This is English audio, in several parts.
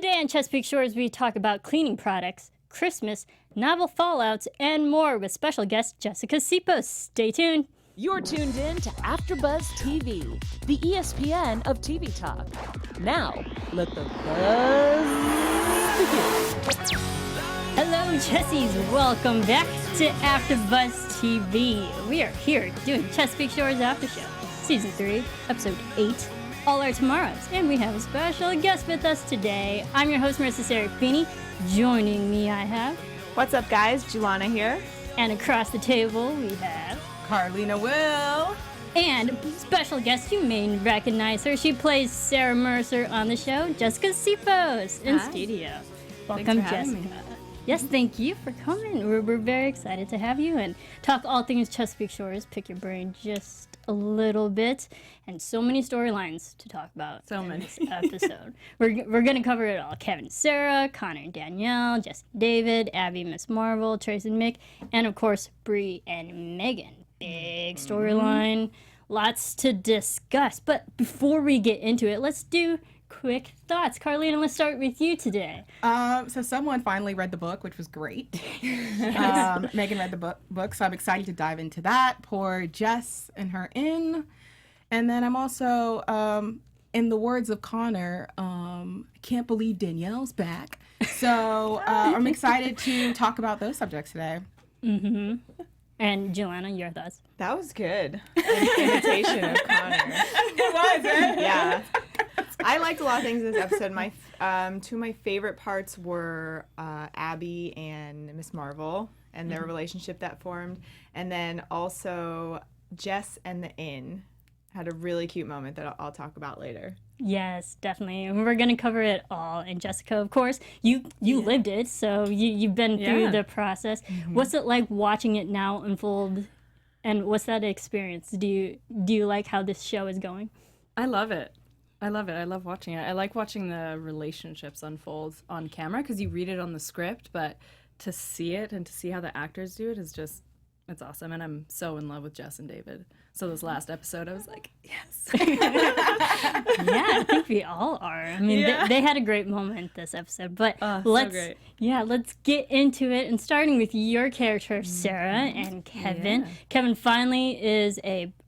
Today on Chesapeake Shores, we talk about cleaning products, Christmas, novel fallouts, and more with special guest Jessica Sipos. Stay tuned. You're tuned in to Afterbuzz TV, the ESPN of TV talk. Now, let the buzz begin. Hello, Jessies. Welcome back to Afterbuzz TV. We are here doing Chesapeake Shores After Show, Season 3, Episode 8, All Our Tomorrows. And we have a special guest with us today. I'm your host, Marisa Serafini. Joining me, I have... What's up, guys? Julana here. And across the table, we have... Carlina Will. And special guest, you may recognize her. She plays Sarah Mercer on the show, Jessica Sipos in studio. Welcome, Jessica. Yes, thank you for coming. We're very excited to have you and talk all things Chesapeake Shores, pick your brain just a little bit, and so many storylines to talk about in this episode. We're going to cover it all. Kevin, Sarah, Connor and Danielle, Jess and David, Abby, Miss Marvel, Trace and Mick, and of course, Bree and Megan. Big storyline, lots to discuss. But before we get into it, let's do quick thoughts. Carlina, let's start with you today. So someone finally read the book, which was great. Megan read the book, so I'm excited to dive into that. Pour Jess and her in. And then I'm also, in the words of Connor, I can't believe Danielle's back. So I'm excited to talk about those subjects today. Mm-hmm. And Julana, your thoughts? That was good. An imitation of Connor. It was, eh? Yeah. I liked a lot of things in this episode. My two of my favorite parts were Abby and Miss Marvel and their relationship that formed. And then also Jess and the Inn had a really cute moment that I'll talk about later. Yes, definitely. And we're going to cover it all. And Jessica, of course, you lived it, so you've been through the process. Mm-hmm. What's it like watching it now unfold? And what's that experience? Do you like how this show is going? I love it. I love watching it. I like watching the relationships unfold on camera because you read it on the script, but to see it and to see how the actors do it is just, it's awesome. And I'm so in love with Jess and David. So this last episode, I was like, yes. Yeah, I think we all are. I mean, they had a great moment this episode. But let's get into it. And starting with your character, Sarah and Kevin. Yeah. Kevin finally is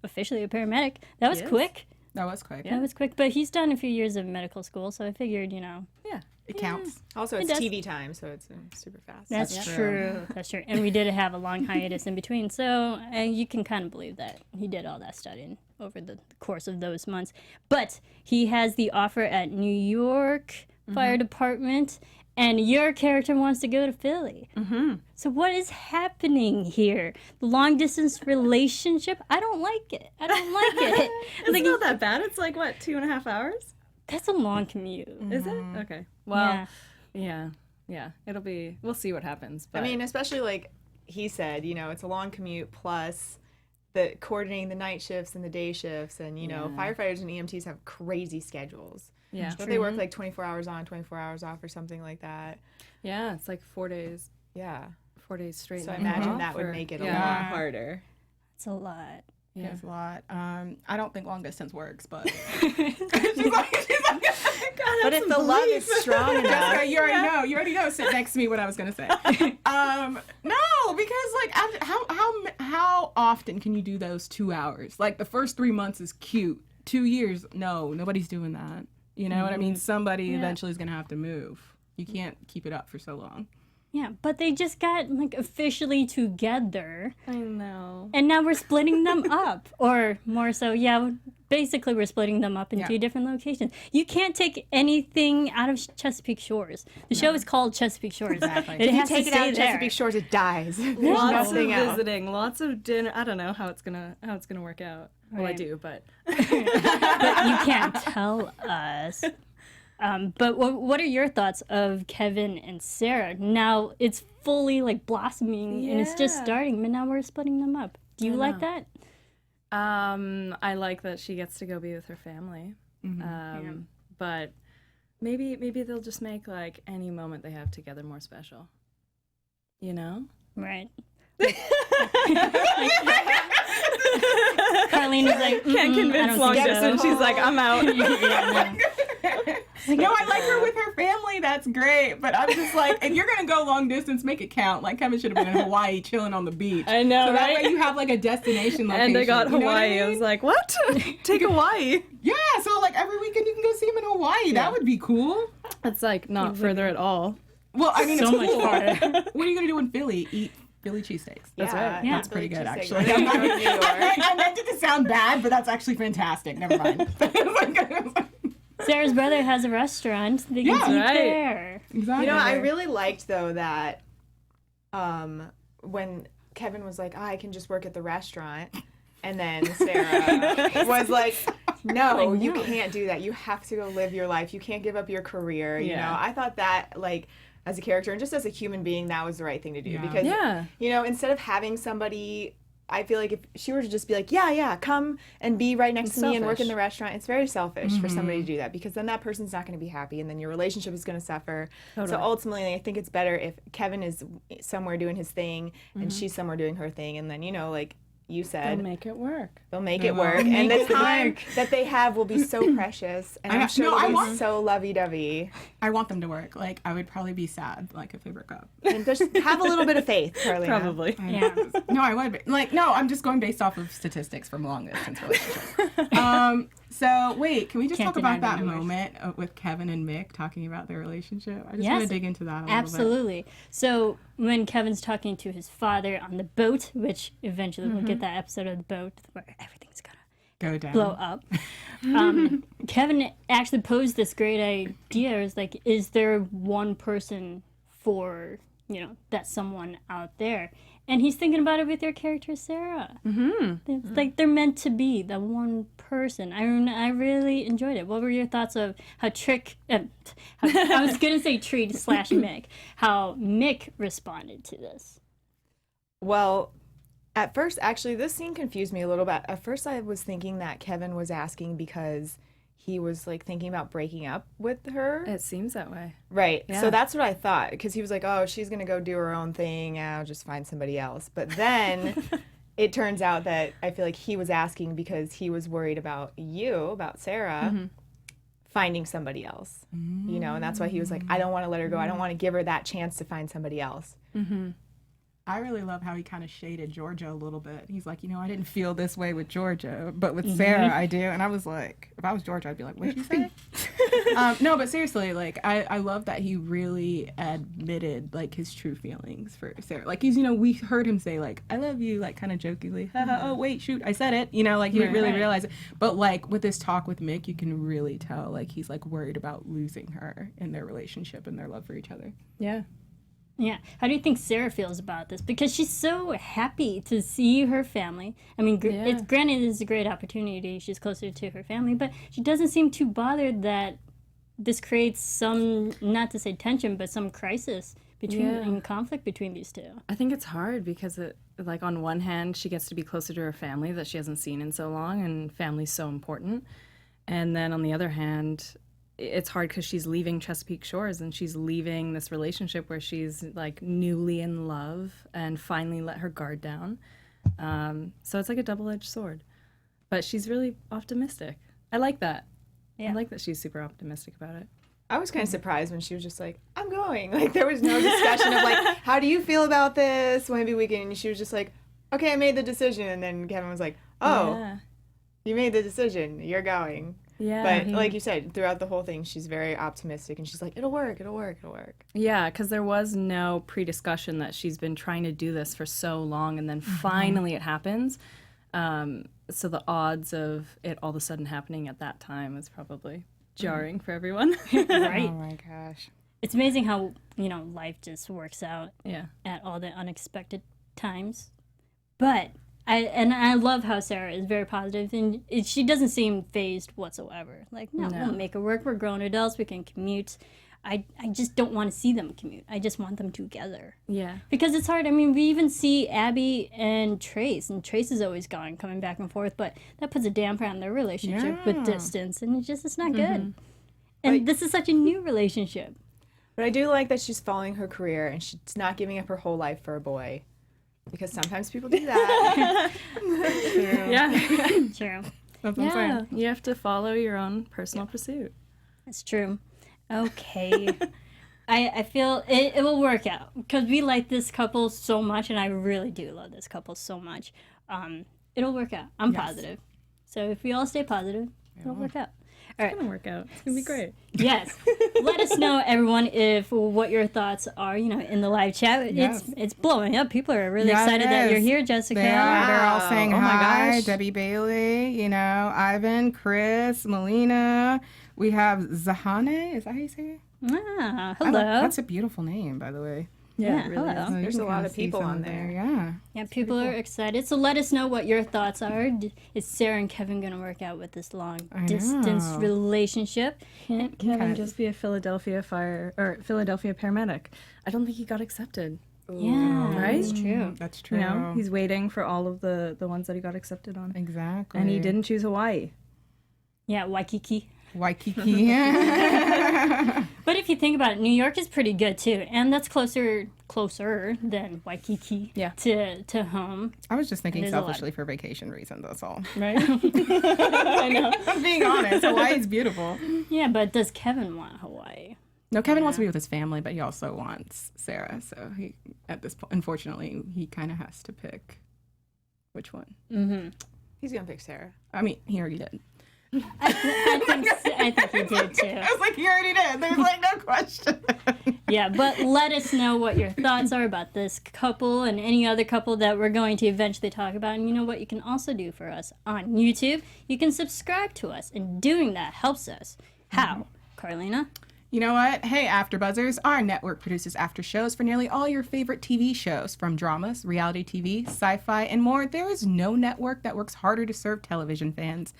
officially a paramedic. That was quick. That was quick. Yeah. That was quick. But he's done a few years of medical school, so I figured, it counts. Also, it's TV time, so it's super fast. That's true. That's true. And we did have a long hiatus in between, so you can kind of believe that he did all that studying over the course of those months. But he has the offer at New York Fire Department, and your character wants to go to Philly. Mm-hmm. So what is happening here? The long-distance relationship? I don't like it. It's not that bad. It's like, 2.5 hours? That's a long commute. Is it? Okay. Well, yeah. We'll see what happens. But. I mean, especially like he said, it's a long commute plus the coordinating the night shifts and the day shifts. And, firefighters and EMTs have crazy schedules. Yeah. Don't they work like 24 hours on, 24 hours off or something like that? Yeah, it's like 4 days. Yeah. 4 days straight. So I imagine that would make it a lot harder. It's a lot. Yeah, it's a lot. I don't think long distance works, but but if the love is strong enough, Jessica, you already know. Sit next to me. What I was gonna say. No, because like how often can you do those 2 hours? Like the first 3 months is cute. 2 years, no, nobody's doing that. You know what I mean? Somebody eventually is gonna have to move. You can't keep it up for so long. Yeah, but they just got officially together. I know. And now we're splitting them up. Or more so, basically we're splitting them up in 2 different locations. You can't take anything out of Chesapeake Shores. The show is called Chesapeake Shores. Exactly. It has take to it out stay of there. Chesapeake Shores, it dies. Lots of visiting, lots of dinner. I don't know how it's gonna work out. Right. Well, I do, but But you can't tell us. But what are your thoughts of Kevin and Sarah? Now it's fully blossoming and it's just starting, but now we're splitting them up. Do you like that? I like that she gets to go be with her family. But maybe they'll just make any moment they have together more special. Right. Carlina's like, can't convince long distance. She's like, I'm out. No, I like her with her family. That's great. But I'm just like, if you're going to go long distance, make it count. Like, Kevin should have been in Hawaii chilling on the beach. I know, so right? that way you have, like, a destination location. And they got You know what Hawaii. I was like, what? Take Hawaii. Yeah, so, like, every weekend you can go see him in Hawaii. Yeah. That would be cool. It's, like, not further at all. Well, I mean, So it's much cool. farther. What are you going to do in Philly? Eat Philly cheesesteaks. That's right. Yeah. That's pretty good, cheesesteak. actually. We're gonna go to New York. I meant it to sound bad, but that's actually fantastic. Never mind. Sarah's brother has a restaurant. They can eat right. there. Exactly. You know, I really liked though that when Kevin was like, I can just work at the restaurant, and then Sarah was like, no, you can't do that. You have to go live your life. You can't give up your career. You know, I thought that like as a character and just as a human being, that was the right thing to do because you know, instead of having somebody. I feel like if she were to just be like, yeah, come and be right next to me and work in the restaurant, it's very selfish for somebody to do that because then that person's not going to be happy and then your relationship is going to suffer. Totally. So ultimately, I think it's better if Kevin is somewhere doing his thing and she's somewhere doing her thing. And then, you know, like you said, They'll make it work. They'll make it work. And the time that they have will be so precious. And I'm sure they'll be so lovey-dovey. I want them to work. Like, I would probably be sad, like, if they broke up. And just have a little bit of faith, Carlina. Probably. Yeah. No, I would be. Like, no, I'm just going based off of statistics from long distance relationships. So, wait, can we just talk about that moment with Kevin and Mick talking about their relationship? I just want to dig into that a little bit. Absolutely. So, when Kevin's talking to his father on the boat, which eventually we'll get that episode of the boat where everything's going to go down. blow up. Kevin actually posed this great idea. It was like, is there one person for, you know, that someone out there? And he's thinking about it with your character, Sarah. It's like they're meant to be the one person. I really enjoyed it. What were your thoughts of how I was going to say Treat / Mick, how Mick responded to this? Well, at first, actually, this scene confused me a little bit. At first, I was thinking that Kevin was asking because he was, like, thinking about breaking up with her. It seems that way. Right. Yeah. So that's what I thought, because he was like, oh, she's going to go do her own thing, and I'll just find somebody else. But then it turns out that I feel like he was asking because he was worried about Sarah, finding somebody else. You know, and that's why he was like, I don't want to let her go. I don't want to give her that chance to find somebody else. I really love how he kind of shaded Georgia a little bit. He's like, you know, I didn't feel this way with Georgia, but with Sarah, I do. And I was like, if I was Georgia, I'd be like, what'd you say? No, but seriously, like, I love that he really admitted, like, his true feelings for Sarah. Like, he's, you know, we heard him say, like, I love you, like, kind of jokingly. Oh, wait, shoot, I said it. You know, like, he didn't really realize it. But, like, with this talk with Mick, you can really tell, like, he's, like, worried about losing her in their relationship and their love for each other. Yeah. Yeah. How do you think Sarah feels about this? Because she's so happy to see her family. I mean, it's granted it's a great opportunity. She's closer to her family, but she doesn't seem too bothered that this creates some, not to say tension, but some crisis and conflict between these two. I think it's hard because like on one hand, she gets to be closer to her family that she hasn't seen in so long, and family's so important. And then on the other hand, it's hard because she's leaving Chesapeake Shores and she's leaving this relationship where she's like newly in love and finally let her guard down. So it's like a double-edged sword. But she's really optimistic. I like that. Yeah. I like that she's super optimistic about it. I was kind of surprised when she was just like, I'm going. Like, there was no discussion of, like, how do you feel about this? Maybe we can. And she was just like, okay, I made the decision. And then Kevin was like, oh, you made the decision. You're going. Yeah. But like you said, throughout the whole thing, she's very optimistic. And she's like, it'll work. Yeah, because there was no pre-discussion that she's been trying to do this for so long. And then finally it happens. So the odds of it all of a sudden happening at that time is probably jarring for everyone. Right. Oh my gosh. It's amazing how, you know, life just works out Yeah. at all the unexpected times. But I love how Sarah is very positive, and she doesn't seem phased whatsoever. Like, no, we'll make it work. We're grown adults. We can commute. I just don't want to see them commute. I just want them together. Yeah. Because it's hard. I mean, we even see Abby and Trace is always gone, coming back and forth, but that puts a damper on their relationship with distance, and it's not good. And this is such a new relationship. But I do like that she's following her career and she's not giving up her whole life for a boy. Because sometimes people do that. Yeah. True. That's what I'm saying. You have to follow your own personal pursuit. That's true. Okay. I feel it will work out because we like this couple so much, and I really do love this couple so much. It'll work out. I'm positive. So if we all stay positive, it'll work out. All right. It's gonna work out. It's gonna be great. Yes. Let us know, everyone, what your thoughts are, in the live chat. Yes. It's blowing up. People are really excited that you're here, Jessica. They are. They're all saying Oh my hi. gosh. Debbie Bailey, Ivan, Chris, Melina. We have Zahane. Is that how you say it? Ah, hello. That's a beautiful name, by the way. Yeah, it really hello. is. So you There's can a lot kinda of see people some on of there. Yeah. Yeah, people are excited. So let us know what your thoughts are. Is Sarah and Kevin going to work out with this long distance know. relationship? Can't Kevin just be a Philadelphia paramedic? I don't think he got accepted. Yeah, Right? that's true. That's true. He's waiting for all of the ones that he got accepted on. Exactly. And he didn't choose Hawaii. Yeah, Waikiki. Waikiki. But if you think about it, New York is pretty good too, and that's closer than Waikiki to home, I was just thinking There's a lot. selfishly for vacation reasons, that's all. right? I know. I'm being honest. Hawaii's beautiful. Yeah, but does Kevin want Hawaii? No, Kevin wants to be with his family, but he also wants Sarah. So he, at this point, unfortunately, he kind of has to pick which one. Mm-hmm. He's gonna pick Sarah. I mean, he already did. I think he did too. I was like, he already did. There's like no question. Yeah, but let us know what your thoughts are about this couple and any other couple that we're going to eventually talk about. And you know what you can also do for us on YouTube? You can subscribe to us, and doing that helps us. How, Carlina? You know what? Hey, AfterBuzzers, our network produces after shows for nearly all your favorite TV shows, from dramas, reality TV, sci-fi, and more. There is no network that works harder to serve television fans.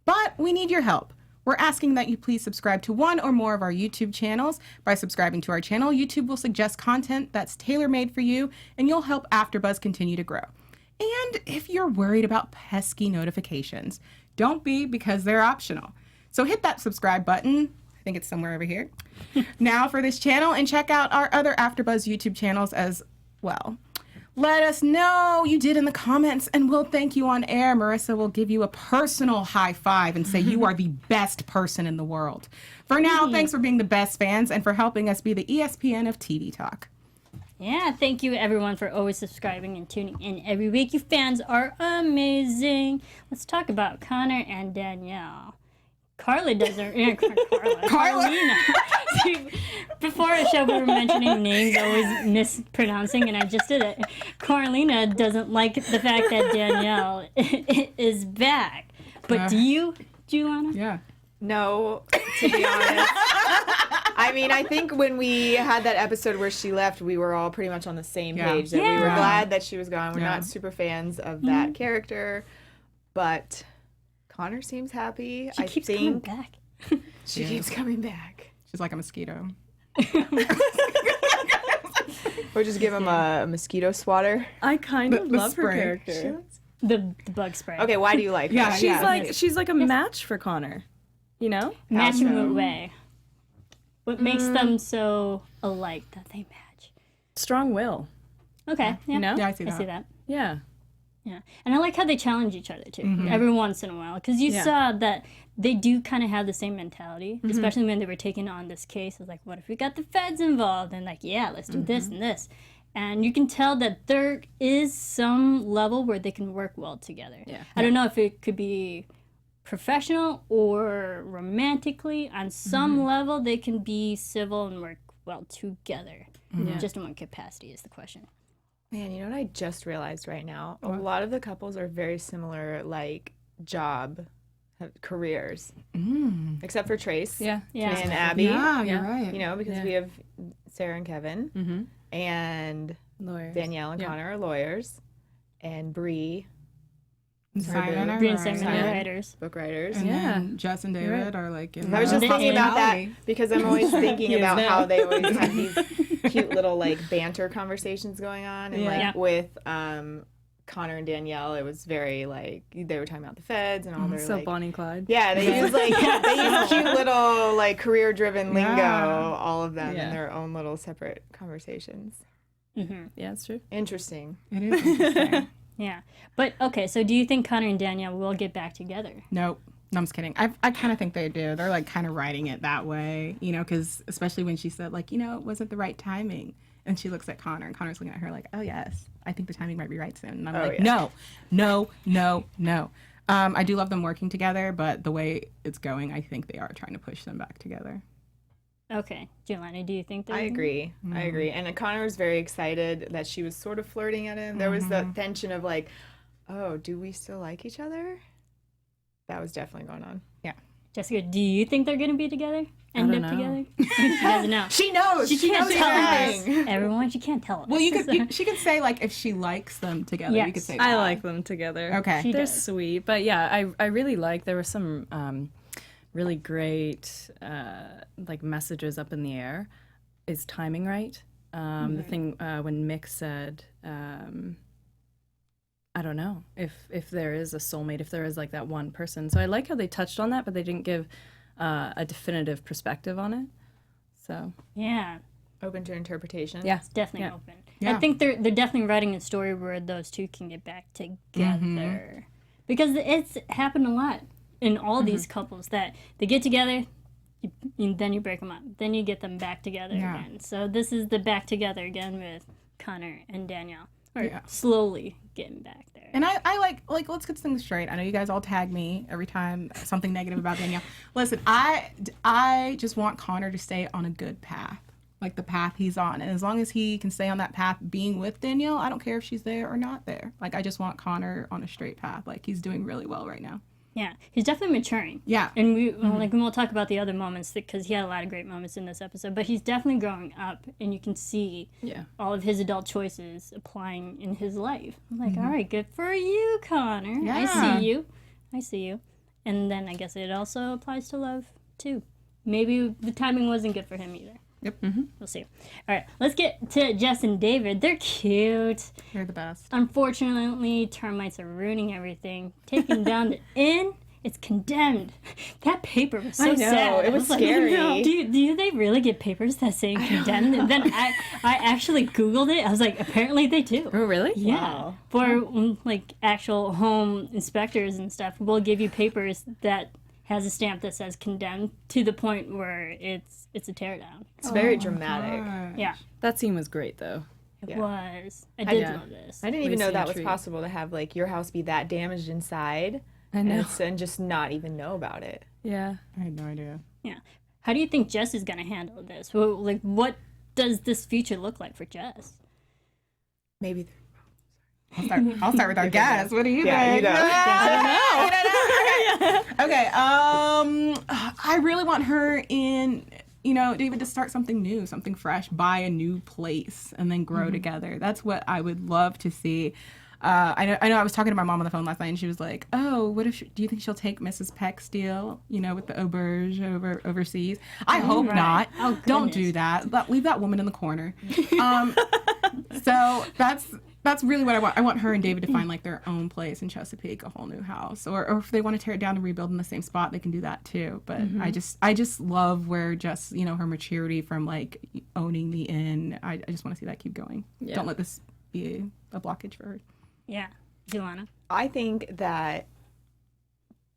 But we need your help. We're asking that you please subscribe to one or more of our YouTube channels. By subscribing to our channel, YouTube will suggest content that's tailor-made for you, and you'll help AfterBuzz continue to grow. And if you're worried about pesky notifications, don't be, because they're optional. So hit that subscribe button. I think it's somewhere over here. Now for this channel, and check out our other AfterBuzz YouTube channels as well. Let us know you did in the comments, and we'll thank you on air. Marisa will give you a personal high five and say you are the best person in the world. For now, thanks for being the best fans and for helping us be the ESPN of TV Talk. Yeah, thank you everyone for always subscribing and tuning in every week. You fans are amazing. Let's talk about Connor and Danielle. Carla doesn't. Carlina. See, before the show, we were mentioning names, always mispronouncing, and I just did it. Carlina doesn't like the fact that Danielle is back. But do you, Julana? Yeah. No, to be honest. I mean, I think when we had that episode where she left, we were all pretty much on the same page. That we were glad that she was gone. We're not super fans of that character, but Connor seems happy. She keeps coming back. She keeps coming back. She's like a mosquito. Or just give him a mosquito swatter. I kind of The love her spray. character. The bug spray. Okay, why do you like her? She's like a match for Connor. You know? Match in what way? What makes them so alike that they match? Strong will. Okay, yeah. You know? Yeah, I see I that. see that. Yeah. Yeah, and I like how they challenge each other too, every once in a while, because you saw that they do kind of have the same mentality, especially when they were taking on this case. It was like, what if we got the feds involved? And like, yeah, let's do this and this. And you can tell that there is some level where they can work well together. Yeah. I don't know if it could be professional or romantically. On some level, they can be civil and work well together. Just in one capacity is the question. Man, you know what I just realized right now? A lot of the couples are very similar, like, job careers. Except for Trace Yeah. and Abby. Yeah, you're right. You know, because we have Sarah and Kevin. And Lawyers. Danielle and Connor are lawyers. And Bree, Simon are Bree and right. Simon are writers. book writers. And Yeah. then Jess and David are like in I was just the thinking about that finale. because I'm always thinking about Yes, how no. they always have these cute little like banter conversations going on, and like with Connor and Danielle, it was very like they were talking about the feds and all their So like Bonnie and Clyde. yeah, they use like they use cute little like career-driven lingo, Yeah. all of them in Yeah. their own little separate conversations. Yeah, it's true. Interesting. It is interesting. Yeah. But, okay, so do you think Connor and Danielle will get back together? Nope. No, I'm just kidding. I kind of think they do. They're like kind of writing it that way, you know, because especially when she said like, you know, it wasn't the right timing. And she looks at Connor, and Connor's looking at her like, oh, yes, I think the timing might be right soon. And I'm like, no. I do love them working together, but the way it's going, I think they are trying to push them back together. Okay. Julana, do you think they're... I agree. I agree. And Connor was very excited that she was sort of flirting at him. There was the tension of like, oh, do we still like each other? That was definitely going on. Yeah. Jessica, do you think they're going to be together? End up together? She doesn't know. She knows. She can't tell everything. us. Everyone, she can't tell us. Well, she could say like if she likes them together. Yes. You could say that. I like them together. Okay. She They're does. sweet. But yeah, I really like, there were some really great like messages up in the air. Is timing right? The thing when Mick said, I don't know if there is a soulmate, if there is like that one person. So I like how they touched on that, but they didn't give a definitive perspective on it. So Yeah. Open to interpretation. yeah, It's definitely Yeah. open. Yeah. I think they're definitely writing a story where those two can get back together. Because it's happened a lot in all these couples that they get together, then you break them up. Then you get them back together again. So this is the back together again with Connor and Danielle. Or slowly getting back there. And I like let's get things straight. I know you guys all tag me every time something negative about Danielle. Listen, I just want Connor to stay on a good path, like the path he's on. And as long as he can stay on that path being with Danielle, I don't care if she's there or not there. Like, I just want Connor on a straight path. Like, he's doing really well right now. Yeah, he's definitely maturing. Yeah. And we'll talk about the other moments because he had a lot of great moments in this episode. But he's definitely growing up, and you can see all of his adult choices applying in his life. I'm like, all right, good for you, Connor. Yeah. I see you. And then I guess it also applies to love too. Maybe the timing wasn't good for him either. Yep. We'll see. All right, let's get to Jess and David. They're cute. You're the best. Unfortunately, termites are ruining everything. Taking down the inn, it's condemned. That paper was so I know, sad. it was I scary. no. Do they really get papers that say condemned? And then I actually Googled it. I was like, apparently they do. Oh, really? Yeah. Wow. For like actual home inspectors and stuff, we'll give you papers that has a stamp that says condemned to the point where it's a teardown. It's very dramatic. Yeah, That scene was great, though. it Yeah. was. I did love this. I didn't even know Wasting that a was treat. possible to have like your house be that damaged inside. I know. And just not even know about it. Yeah. I had no idea. Yeah. How do you think Jess is going to handle this? Well, like, what does this future look like for Jess? Maybe. I'll start with our guest. What do you Yeah, think? you know. I don't know. Okay. I really want her in, David, to start something new, something fresh, buy a new place, and then grow together. That's what I would love to see. I know. I was talking to my mom on the phone last night, and she was like, "Oh, do you think she'll take Mrs. Peck's deal? With the auberge overseas? I hope not. Oh, Don't goodness. do that. Leave that woman in the corner." So that's really what I want. I want her and David to find like their own place in Chesapeake, a whole new house, or if they want to tear it down and rebuild in the same spot, they can do that too. But I just love where Jess, her maturity from like owning the inn. I just want to see that keep going. Yeah. Don't let this be a blockage for her. Yeah. Julana? I think that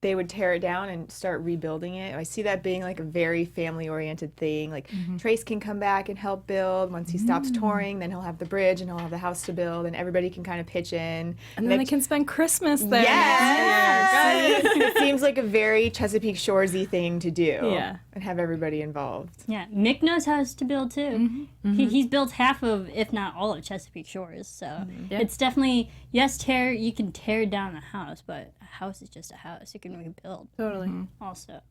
they would tear it down and start rebuilding it. I see that being like a very family-oriented thing. Like Trace can come back and help build. Once he stops touring, then he'll have the bridge and he'll have the house to build, and everybody can kind of pitch in. And then they can spend Christmas there. Yes! It seems like a very Chesapeake Shoresy thing to do. Yeah. And have everybody involved. Yeah. Mick knows how to build too. He's built half of, if not all of Chesapeake Shores. So it's definitely, yes, you can tear down a house, but a house is just a house. You can rebuild. Totally. Also.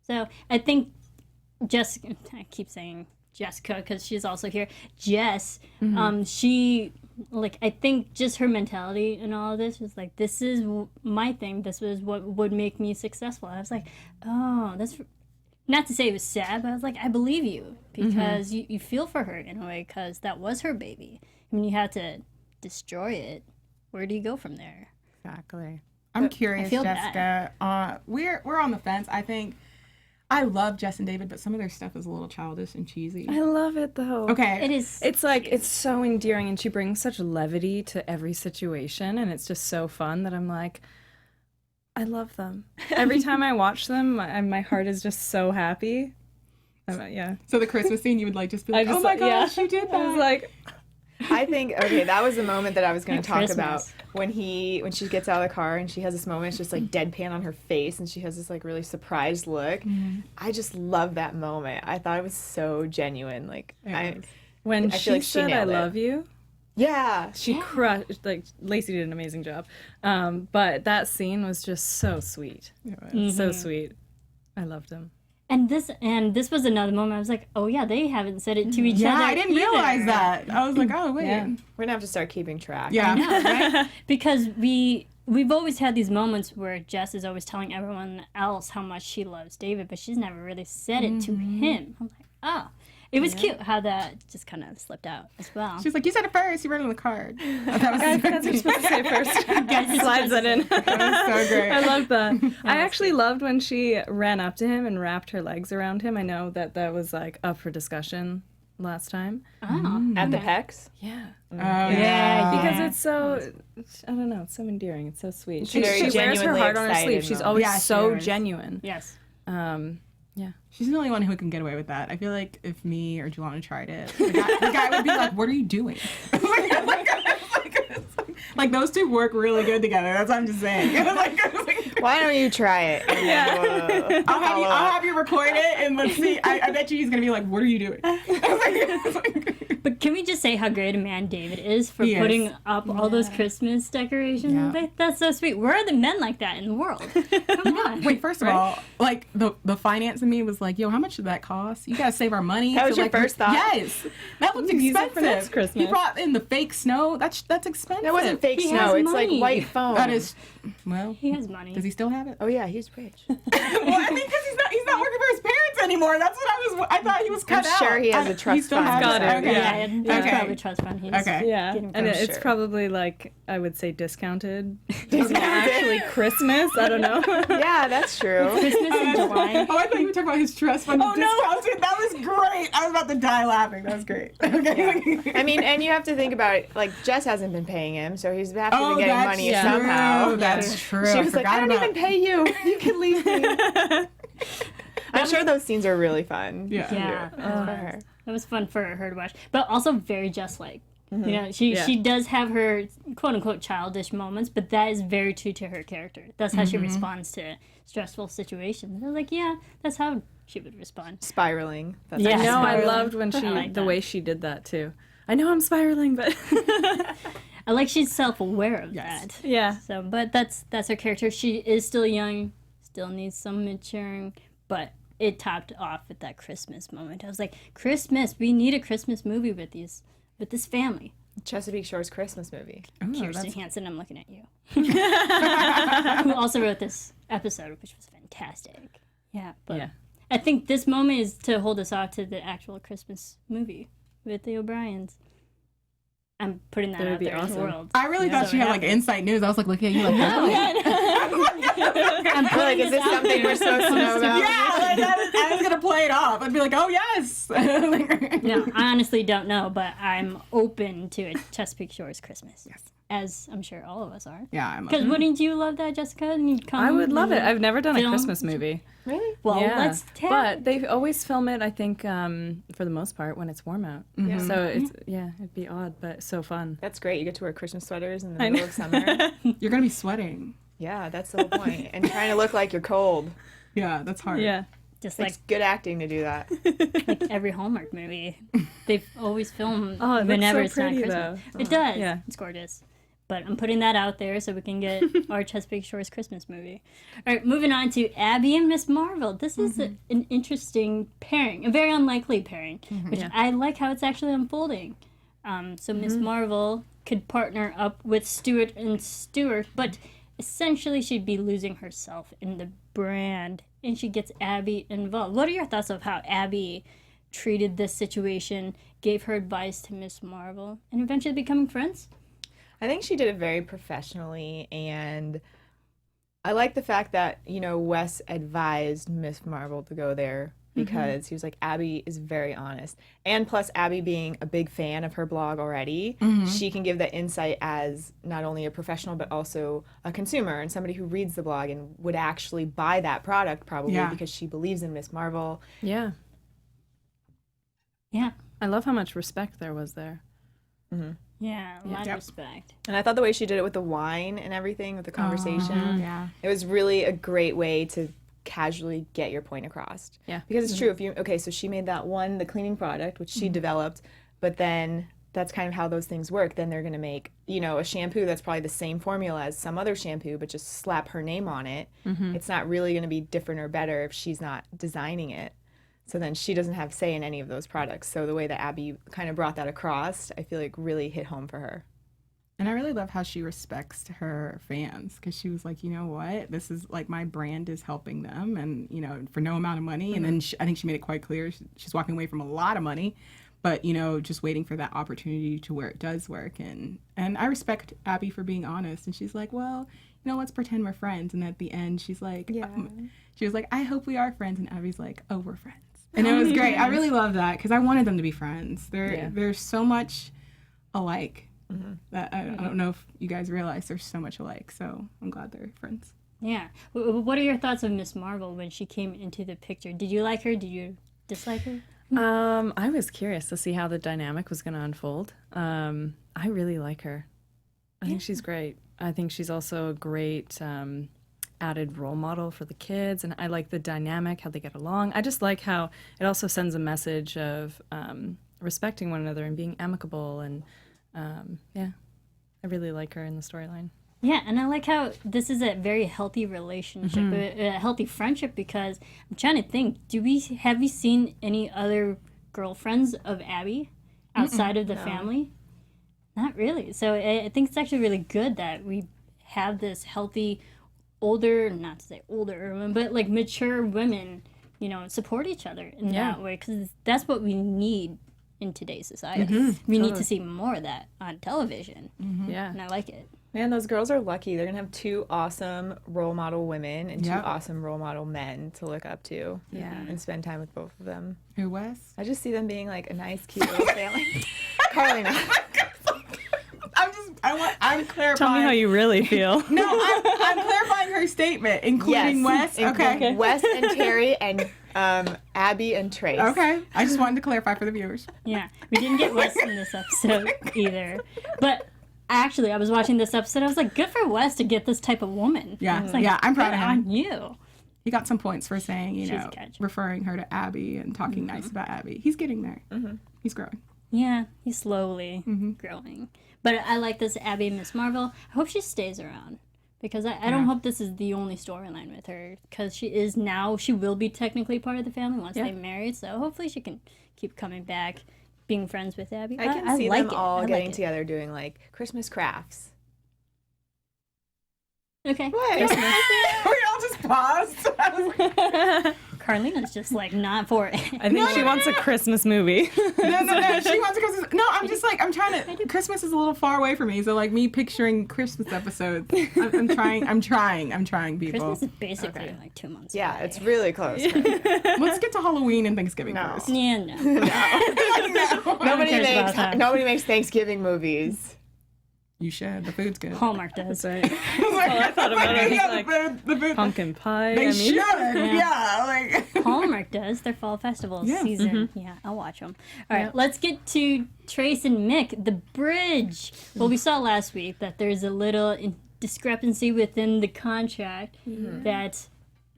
So I think I keep saying Jessica because she's also here. Jess, she, like, I think just her mentality and all of this is like, this is my thing. This is what would make me successful. I was like, oh, that's, not to say it was sad, but I was like, I believe you because you feel for her in a way because that was her baby. I mean, you had to destroy it. Where do you go from there? Exactly. I'm curious, feel Jessica. We're on the fence. I think I love Jess and David, but some of their stuff is a little childish and cheesy. I love it, though. Okay. It is. It's like, it's so endearing, and she brings such levity to every situation, and it's just so fun that I'm like, I love them. Every time I watch them, my heart is just so happy. Yeah. So the Christmas scene, you would like just be like, oh my gosh, you did that. I was like, I think that was the moment that I was going to talk Christmas. about when she gets out of the car and she has this moment. It's just like deadpan on her face, and she has this like really surprised look. I just love that moment. I thought it was so genuine. Like when I she feel like she said, "I nailed it. love you," yeah, she crushed. Like Lacey did an amazing job, but that scene was just so sweet. So sweet. I loved him. And this was another moment. I was like, oh yeah, they haven't said it to each other. Yeah, I didn't either. realize that. I was like, oh wait. Yeah. we're gonna have to start keeping track. Yeah. Right? Because we've always had these moments where Jess is always telling everyone else how much she loves David, but she's never really said it to him. I'm like, oh. It was cute how that just kind of slipped out as well. She's like, you said it first. You wrote it on the card. That was That's what you're supposed to say first. Slides it in. so great. I love that. I actually loved when she ran up to him and wrapped her legs around him. I know that was like up for discussion last time. Oh. At the pecs. Yeah. Oh, Yeah. Because it's so, I don't know, it's so endearing. It's so sweet. She very wears her genuinely heart on her excited sleeve. She's though. always Yeah, she so is. genuine. Yes. Yeah. She's the only one who can get away with that. I feel like if me or Julana tried it, the guy would be like, what are you doing? Like those two work really good together. That's what I'm just saying. Why don't you try it? Yeah. I'll have you record it and let's see. I bet you he's going to be like, what are you doing? But can we just say how great a man David is for He is. putting up all those Christmas decorations? Yeah. Like, that's so sweet. Where are the men like that in the world? Come on. Wait, first of all, like the finance in me was like, yo, how much did that cost? You gotta save our money. That was to, your like, first thought? Yes, that looks Use it expensive. for next Christmas. He brought in the fake snow. That's expensive. That wasn't fake He snow. has It's like money. white foam. That is, well, He has money. does he still have it? Oh yeah, he's rich. Well, I mean, because he's not working for his parents anymore. That's what I thought he was cut out. sure he has a He trust still fund. has Got it. Okay. Yeah, it's Okay. probably trust fund. He's Okay. Yeah. getting And from. it's sure. probably like, I would say discounted. It's not actually Christmas. I don't know. Yeah, that's true. Christmas in July. Oh, I thought you were talking about his trust fund. Oh, discounted. That was great. I was about to die laughing. That was great. Okay. I mean, and you have to think about it, like Jess hasn't been paying him, so he's have to Oh, be getting that's money true. somehow. That's true. She was like, I don't even pay you. You can leave me. I'm sure those scenes are really fun. Yeah. Yeah. For her. It was fun for her to watch, but also very Jess-like. You know, she Yeah. she does have her quote unquote childish moments, but that is very true to her character. That's how she responds to stressful situations. I was like, yeah, that's how she would respond. Spiraling. That's Yeah. No, I Spiraling. loved when she, like the that. way she did that too. I know I'm spiraling, but I like she's self-aware of that. yeah. So, but that's her character. She is still young, still needs some maturing, but it topped off with that Christmas moment. I was like, Christmas, we need a Christmas movie with this family. Chesapeake Shores Christmas movie. Kirsten Hansen, I'm looking at you. Who also wrote this episode, which was fantastic. Yeah, but Yeah. I think this moment is to hold us off to the actual Christmas movie with the O'Briens. I'm putting that That would out be there in the awesome. world. I really thought So she it had like happens. inside news. I was like looking at you like, oh. I'm Like, putting is this out something there. we're supposed to know about? Yeah, like, I was gonna play it off. I'd be like, oh yes. No, I honestly don't know, but I'm open to a Chesapeake Shores Christmas. Yes. As I'm sure all of us are. Yeah, I'm. Because wouldn't you love that, Jessica? And you'd come I would love it. and- I've never done a film. Christmas movie. Really? Well, Yeah. let's tell. But they always film it, I think, for the most part, when it's warm out. Yeah. So it's it'd be odd, but so fun. That's great. You get to wear Christmas sweaters in the I middle know. of summer. You're gonna be sweating. Yeah, that's the whole point. And trying to look like you're cold. Yeah, that's hard. Yeah. Just like It's good acting to do that. every Hallmark movie, they always film Oh, it looks whenever so it's not pretty, Christmas. though. It does. Yeah. It's gorgeous. But I'm putting that out there so we can get our Chesapeake Shores Christmas movie. All right, moving on to Abby and Miss Marvel. This is an interesting pairing, a very unlikely pairing, which Yeah. I like how it's actually unfolding. So Miss Marvel could partner up with Stuart and Stuart, but essentially she'd be losing herself in the brand, and she gets Abby involved. What are your thoughts of how Abby treated this situation, gave her advice to Miss Marvel, and eventually becoming friends? I think she did it very professionally, and I like the fact that, Wes advised Miss Marvel to go there because he was like, Abby is very honest. And plus, Abby being a big fan of her blog already, she can give that insight as not only a professional, but also a consumer and somebody who reads the blog and would actually buy that product probably because she believes in Miss Marvel. Yeah. Yeah. I love how much respect there was there. Yeah, a lot of respect. And I thought the way she did it with the wine and everything, with the conversation, it was really a great way to casually get your point across. Yeah. Because it's true, if you, so she made that one, the cleaning product, which she developed, but then that's kind of how those things work. Then they're going to make, you know, a shampoo that's probably the same formula as some other shampoo, but just slap her name on it. It's not really going to be different or better if she's not designing it. So then she doesn't have say in any of those products. So the way that Abby kind of brought that across, I feel like really hit home for her. And I really love how she respects her fans, because she was like, you know what, this is like, my brand is helping them, and, you know, for no amount of money. And then I think she made it quite clear she's walking away from a lot of money, but, you know, just waiting for that opportunity to where it does work. And I respect Abby for being honest. And she's like, well, you know, let's pretend we're friends. And at the end, she's like, she was like, I hope we are friends. And Abby's like, oh, we're friends. And it was great. I really love that, because I wanted them to be friends. They're so much alike that I don't know if you guys realize they're so much alike. So I'm glad they're friends. Yeah. What are your thoughts of Miss Marvel when she came into the picture? Did you like her? Did you dislike her? I was curious to see how the dynamic was going to unfold. I really like her. I think she's great. I think she's also a great added role model for the kids, and I like the dynamic, how they get along. I just like how it also sends a message of respecting one another and being amicable, and I really like her in the storyline. Yeah, and I like how this is a very healthy relationship, a healthy friendship, because I'm trying to think, have we seen any other girlfriends of Abby outside of the family? Not really. So I think it's actually really good that we have this healthy older, not to say older, but like mature women, you know, support each other in that way, because that's what we need in today's society. We need to see more of that on television. Yeah. And I like it. Man, those girls are lucky. They're going to have two awesome role model women and two awesome role model men to look up to. Yeah. And spend time with both of them. Who, Wes? I just see them being like a nice, cute little family. Carlina. I'm clarifying. Tell me how you really feel. No, I'm clarifying her statement, including Wes. Okay. Wes and Terry and Abby and Trace. Okay. I just wanted to clarify for the viewers. Yeah, we didn't get Wes in this episode either. But actually, I was watching this episode, I was like, good for Wes to get this type of woman. Yeah, like, I'm proud of him. on you. He got some points for saying, you She's know, a catch. referring her to Abby and talking nice about Abby. He's getting there. He's growing. Yeah, he's slowly growing. But I like this Abby and Miss Marvel. I hope she stays around, because I don't hope this is the only storyline with her, because she will be technically part of the family once they marry, so hopefully she can keep coming back, being friends with Abby. I can see like them all I getting like together doing like Christmas crafts. Okay. What? We all just paused. Carlina's just like not for it. I think she wants a Christmas movie. No. She wants to Christmas. No, I'm just like, I'm trying to. Christmas is a little far away for me, so like me picturing Christmas episodes. I'm trying, people. Christmas is basically in like 2 months Yeah, away. it's really close. Let's get to Halloween and Thanksgiving first. Yeah, no. Nobody cares about that. makes Thanksgiving movies. You should. The food's good. Hallmark does. Right. I thought about it. Yeah, Like, the food. pumpkin pie. They I mean, should. Yeah. Like. Hallmark does. Their fall festival season. Yeah, I'll watch them. All right, let's get to Trace and Mick, the bridge. Well, we saw last week that there's a little discrepancy within the contract that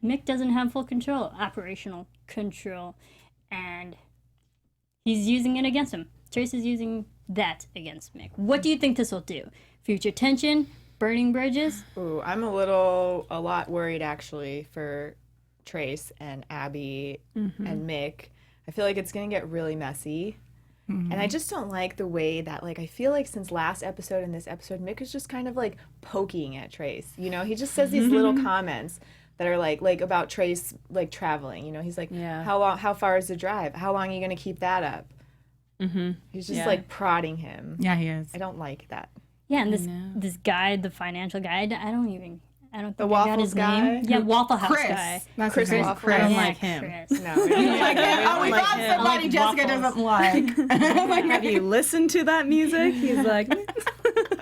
Mick doesn't have full control, operational control, and he's using it against him. Trace is using that against Mick. What do you think this will do? Future tension? Burning bridges? Ooh, I'm a lot worried actually for Trace and Abby and Mick. I feel like it's gonna get really messy. And I just don't like the way that, like, I feel like since last episode and this episode, Mick is just kind of like poking at Trace. You know, he just says these little comments that are like about Trace, like traveling. You know, he's like, how far is the drive? How long are you gonna keep that up? He's just like prodding him. Yeah, he is. I don't like that. Yeah, and this guide, the financial guide, I don't even I don't think The I got waffles his guy? name. Yeah, Waffle House Chris. guy. That's Chris his name. Waffle. I don't Yeah, like him. Chris. No, Like, oh, we like found him. somebody I like Jessica waffles. doesn't like. Like, Have you listened to that music? He's like,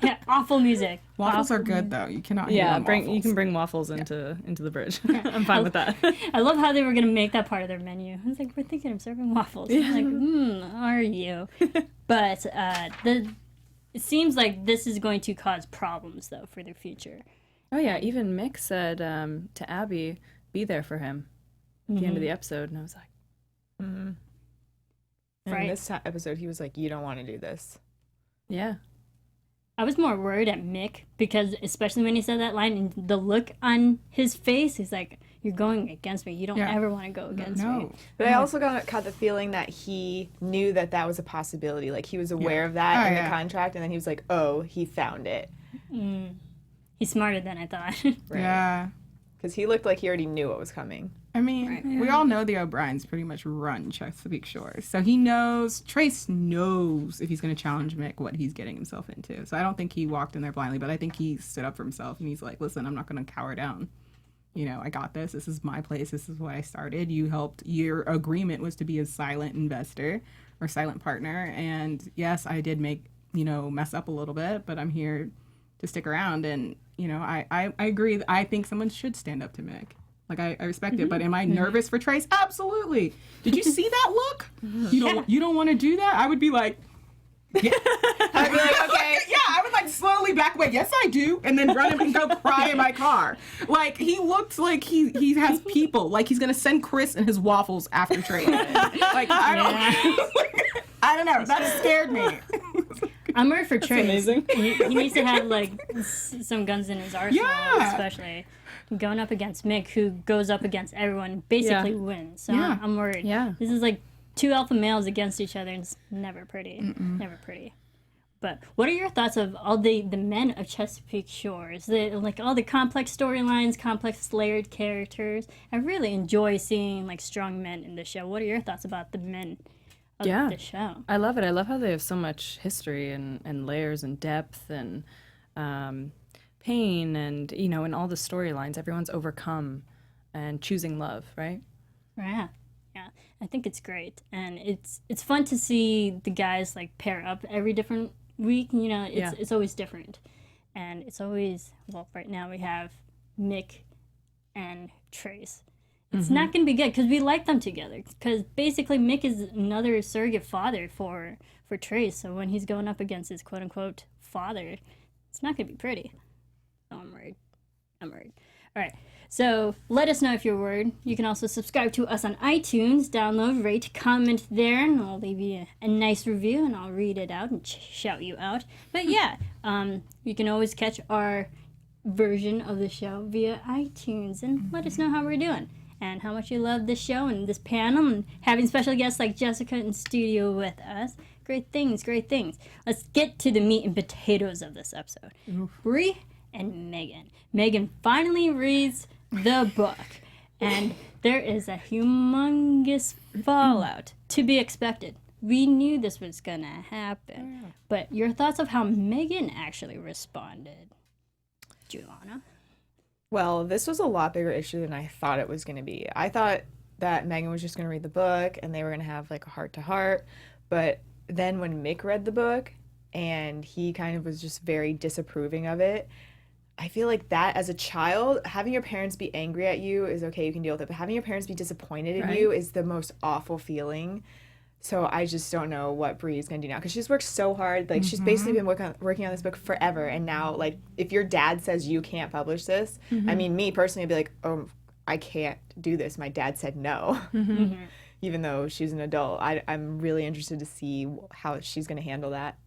Yeah, awful music. waffles are good though. You cannot hate yeah, on you waffles. can bring waffles into the bridge. I'm fine with that. I love how they were gonna make that part of their menu. I was like, we're thinking of serving waffles. I'm like, are you? But it seems like this is going to cause problems though for their future. Oh yeah, even Mick said to Abby, "Be there for him." At the end of the episode, and I was like, And Right. this episode, he was like, "You don't want to do this." "Yeah, I was more worried at Mick because, especially when he said that line and the look on his face, he's like, "You're going against me. You don't Yeah. ever want to go against me." No. But I also caught the feeling that he knew that that was a possibility. Like he was aware of that Oh, in yeah. the contract, and then he was like, "Oh, he found it." He's smarter than I thought. Right. Yeah. Because he looked like he already knew what was coming. I mean, we all know the O'Briens pretty much run Chesapeake Shores. So he knows, Trace knows if he's going to challenge Mick what he's getting himself into. So I don't think he walked in there blindly, but I think he stood up for himself and he's like, listen, I'm not going to cower down. You know, I got this. This is my place. This is what I started. You helped. Your agreement was to be a silent investor or silent partner. And yes, I did mess up a little bit, but I'm here to stick around. And, I agree. I think someone should stand up to Mick. Like I respect it, but am I nervous for Trace? Absolutely. Did you see that look? You don't want to do that? I would be like, I'd be like, "Okay." yeah, I would like slowly back away. Yes, I do, and then run him and go cry in my car. Like he looked like he has people. Like he's gonna send Chris and his waffles after Trace. Like I don't know. That scared me. I'm worried for Trace. amazing. He needs to have like some guns in his arsenal, Yeah. especially going up against Mick, who goes up against everyone, basically Yeah. wins. So Yeah. I'm worried. Yeah. This is like two alpha males against each other, and it's never pretty. Never pretty. But what are your thoughts of all the men of Chesapeake Shores? Like all the complex storylines, complex layered characters. I really enjoy seeing like strong men in the show. What are your thoughts about the men of Yeah. the show? I love it. I love how they have so much history and layers and depth and pain and in all the storylines. Everyone's overcome and choosing love, right? Yeah, yeah. I think it's great, and it's fun to see the guys like pair up every different week. It's always different, and it's always right now we have Mick and Trace. It's not going to be good because we like them together. Because basically Mick is another surrogate father for Trace. So when he's going up against his quote unquote father, it's not going to be pretty. So I'm worried. All right. So let us know if you're worried. You can also subscribe to us on iTunes, download, rate, comment there, and I'll leave you a nice review and I'll read it out and shout you out. But yeah, you can always catch our version of the show via iTunes and let us know how we're doing and how much you love this show and this panel and having special guests like Jessica in studio with us. Great things. Let's get to the meat and potatoes of this episode. Bree and Megan. Megan finally reads the book, and there is a humongous fallout to be expected. We knew this was gonna happen, but your thoughts of how Megan actually responded, Julana? Well, this was a lot bigger issue than I thought it was going to be. I thought that Megan was just going to read the book and they were going to have like a heart-to-heart, but then when Mick read the book and he kind of was just very disapproving of it, I feel like that as a child, having your parents be angry at you is okay, you can deal with it, but having your parents be disappointed in you is the most awful feeling. So I just don't know what Bree is going to do now because she's worked so hard. Like she's basically been working on this book forever, and now like if your dad says you can't publish this, I mean me personally would be like, oh, I can't do this. My dad said no, even though she's an adult. I'm really interested to see how she's going to handle that.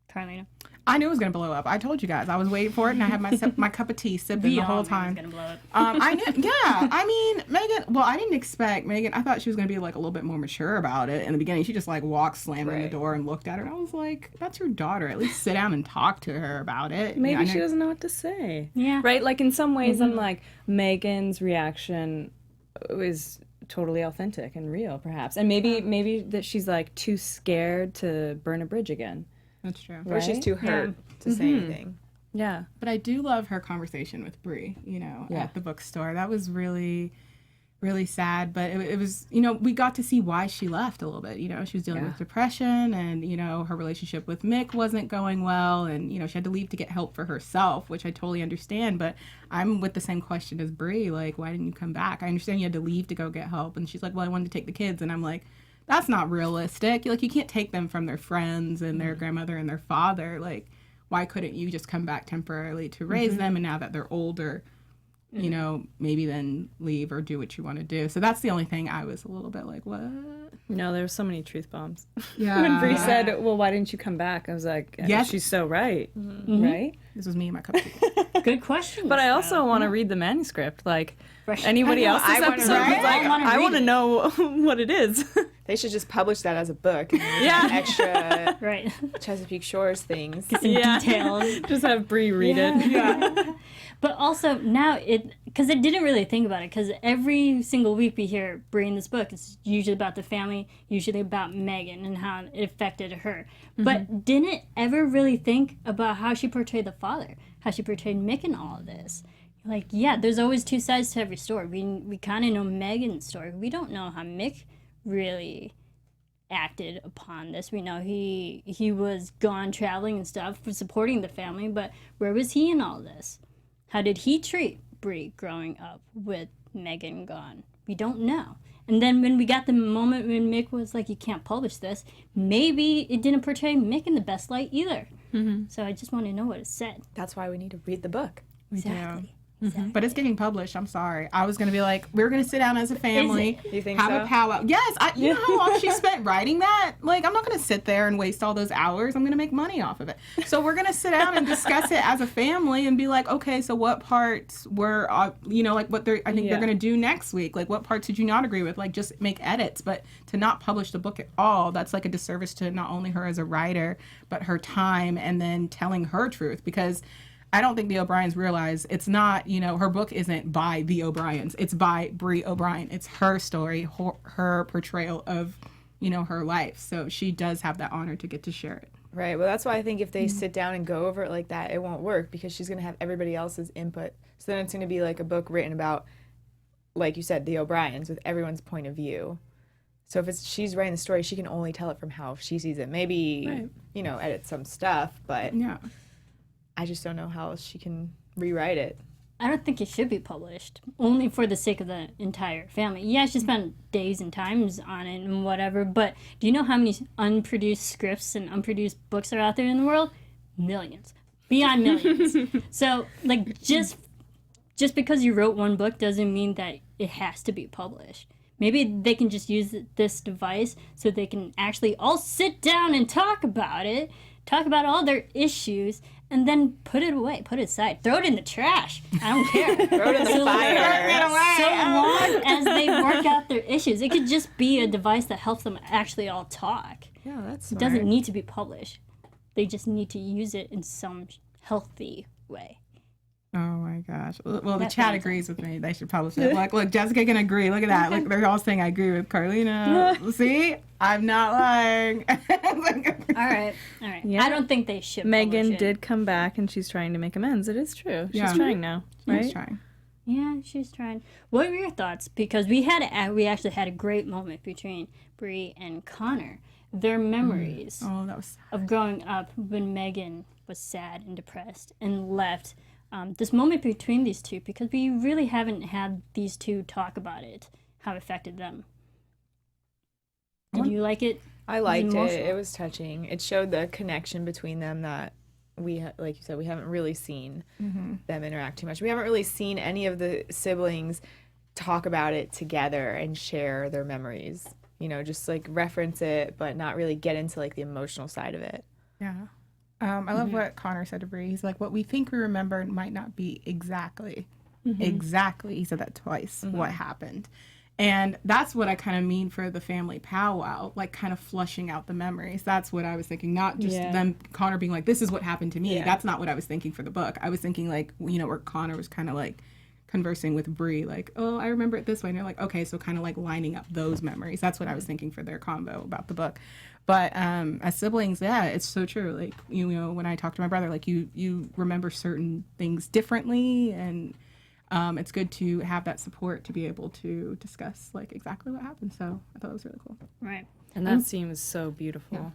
Carlina? I knew it was gonna blow up. I told you guys. I was waiting for it, and I had my cup of tea sipping the whole time. Gonna blow up. I knew. Yeah, I mean, Megan. Well, I didn't expect Megan. I thought she was gonna be like a little bit more mature about it in the beginning. She just like walked, slamming the door, and looked at her. And I was like, "That's your daughter. At least sit down and talk to her about it." Maybe Yeah, I she know- doesn't know what to say. Yeah. Right? Like in some ways, I'm like, Megan's reaction was totally authentic and real, perhaps. And maybe that she's like too scared to burn a bridge again. That's true. Or she's too hurt to say anything. Yeah. But I do love her conversation with Bree, at the bookstore. That was really, really sad. But it was, we got to see why she left a little bit. She was dealing with depression and, her relationship with Mick wasn't going well. And, she had to leave to get help for herself, which I totally understand. But I'm with the same question as Bree. Like, why didn't you come back? I understand you had to leave to go get help. And she's like, well, I wanted to take the kids. And I'm like, that's not realistic. Like, you can't take them from their friends and their grandmother and their father. Like, why couldn't you just come back temporarily to raise them? And now that they're older, maybe then leave or do what you want to do. So that's the only thing I was a little bit like, what? No, there were so many truth bombs. Yeah. When Bree said, well, why didn't you come back? I was like, Yes. she's so right. Right? This was me and my cup of tea. Good question. But I also want to read the manuscript. Like, anybody else's I wanna episode read was it. like, I want to know what it is. They should just publish that as a book. And Yeah. Extra Right. Chesapeake Shores things. Some details. Just have Bree read it. Yeah. But also now because I didn't really think about it, because every single week we hear Bree in this book. It's usually about the family, usually about Megan and how it affected her. But didn't ever really think about how she portrayed the father, how she portrayed Mick in all of this. Like, yeah, there's always two sides to every story. We kind of know Megan's story. We don't know how Mick really acted upon this. We know he was gone traveling and stuff for supporting the family, but where was he in all this? How did he treat Bree growing up with Megan gone? We don't know. And then when we got the moment when Mick was like, you can't publish this, maybe it didn't portray Mick in the best light either. So I just want to know what it said. That's why we need to read the book. Exactly. But it's getting published. I'm sorry. I was going to be like, we're going to sit down as a family. You think have so? a powwow. Yes. You know how long she spent writing that? Like, I'm not going to sit there and waste all those hours. I'm going to make money off of it. So we're going to sit down and discuss it as a family and be like, okay, so what parts were, like what I think they're going to do next week. Like, what parts did you not agree with? Like, just make edits. But to not publish the book at all, that's like a disservice to not only her as a writer, but her time and then telling her truth. Because I don't think the O'Briens realize it's not, her book isn't by the O'Briens. It's by Bree O'Brien. It's her story, her portrayal of, her life. So she does have that honor to get to share it. Right. Well, that's why I think if they sit down and go over it like that, it won't work, because she's going to have everybody else's input. So then it's going to be like a book written about, like you said, the O'Briens with everyone's point of view. So if she's writing the story, she can only tell it from how she sees it. Maybe, edit some stuff, but Yeah. I just don't know how else she can rewrite it. I don't think it should be published, only for the sake of the entire family. Yeah, she spent days and times on it and whatever, but do you know how many unproduced scripts and unproduced books are out there in the world? Millions. Beyond millions. So, like, just because you wrote one book doesn't mean that it has to be published. Maybe they can just use this device so they can actually all sit down and talk about it, talk about all their issues, and then put it away, put it aside, throw it in the trash. I don't care. Throw it in the fire. So long as they work out their issues. It could just be a device that helps them actually all talk. Yeah, that's It doesn't need to be published. They just need to use it in some healthy way. Oh my gosh. Well, the That's chat nice. agrees with me. They should publish it. Look, Jessica can agree. Look at that. Look, they're all saying I agree with Carlina. See? I'm not lying. All right. Yeah. I don't think they should publish Megan it. did come back and she's trying to make amends. It is true. She's Yeah. trying now, right? She's trying. Yeah, she's trying. What were your thoughts? Because we actually had a great moment between Bree and Connor. Their memories Oh, that was of growing up when Megan was sad and depressed and left. This moment between these two, because we really haven't had these two talk about it, how it affected them. Did you like it? I liked it. emotional. It was touching. It showed the connection between them that like you said, we haven't really seen them interact too much. We haven't really seen any of the siblings talk about it together and share their memories. Just like reference it, but not really get into like the emotional side of it. Yeah. I love what Connor said to Bree. He's like, what we think we remember might not be exactly, he said that twice, what happened. And that's what I kind of mean for the family powwow, like kind of flushing out the memories. That's what I was thinking, not just them, Connor being like, this is what happened to me. Yeah. That's not what I was thinking for the book. I was thinking like, where Connor was kind of like conversing with Bree, like, oh, I remember it this way. And you're like, okay, so kind of like lining up those memories. That's what I was thinking for their combo about the book. But as siblings, yeah, it's so true. Like, you know, when I talk to my brother, like you remember certain things differently, and it's good to have that support to be able to discuss like exactly what happened. So I thought it was really cool. Right. And that scene was so beautiful.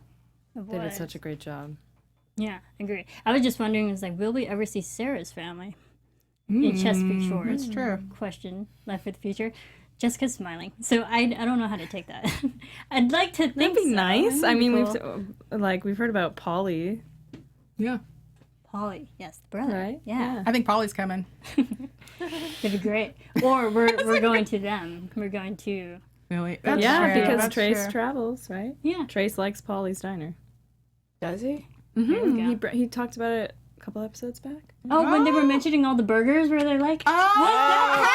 It They did was. such a great job. Yeah, I agree. I was just wondering, was like, will we ever see Sarah's family in Chesapeake Shores? That's true. Question left for the future. Jessica's smiling, so I don't know how to take that. I'd like to think That'd be so. nice. That'd I be mean, cool. we've heard about Polly, Yeah, Polly, yes, the brother. right? Yeah, I think Polly's coming. that'd be great. Or we're going to them. We're going to Really? Yeah, true. because That's Trace true. travels, right? yeah. Trace likes Polly's Diner. Does he? There we go. He talked about it a couple episodes back. Oh, when they were mentioning all the burgers, where they're like, Wow.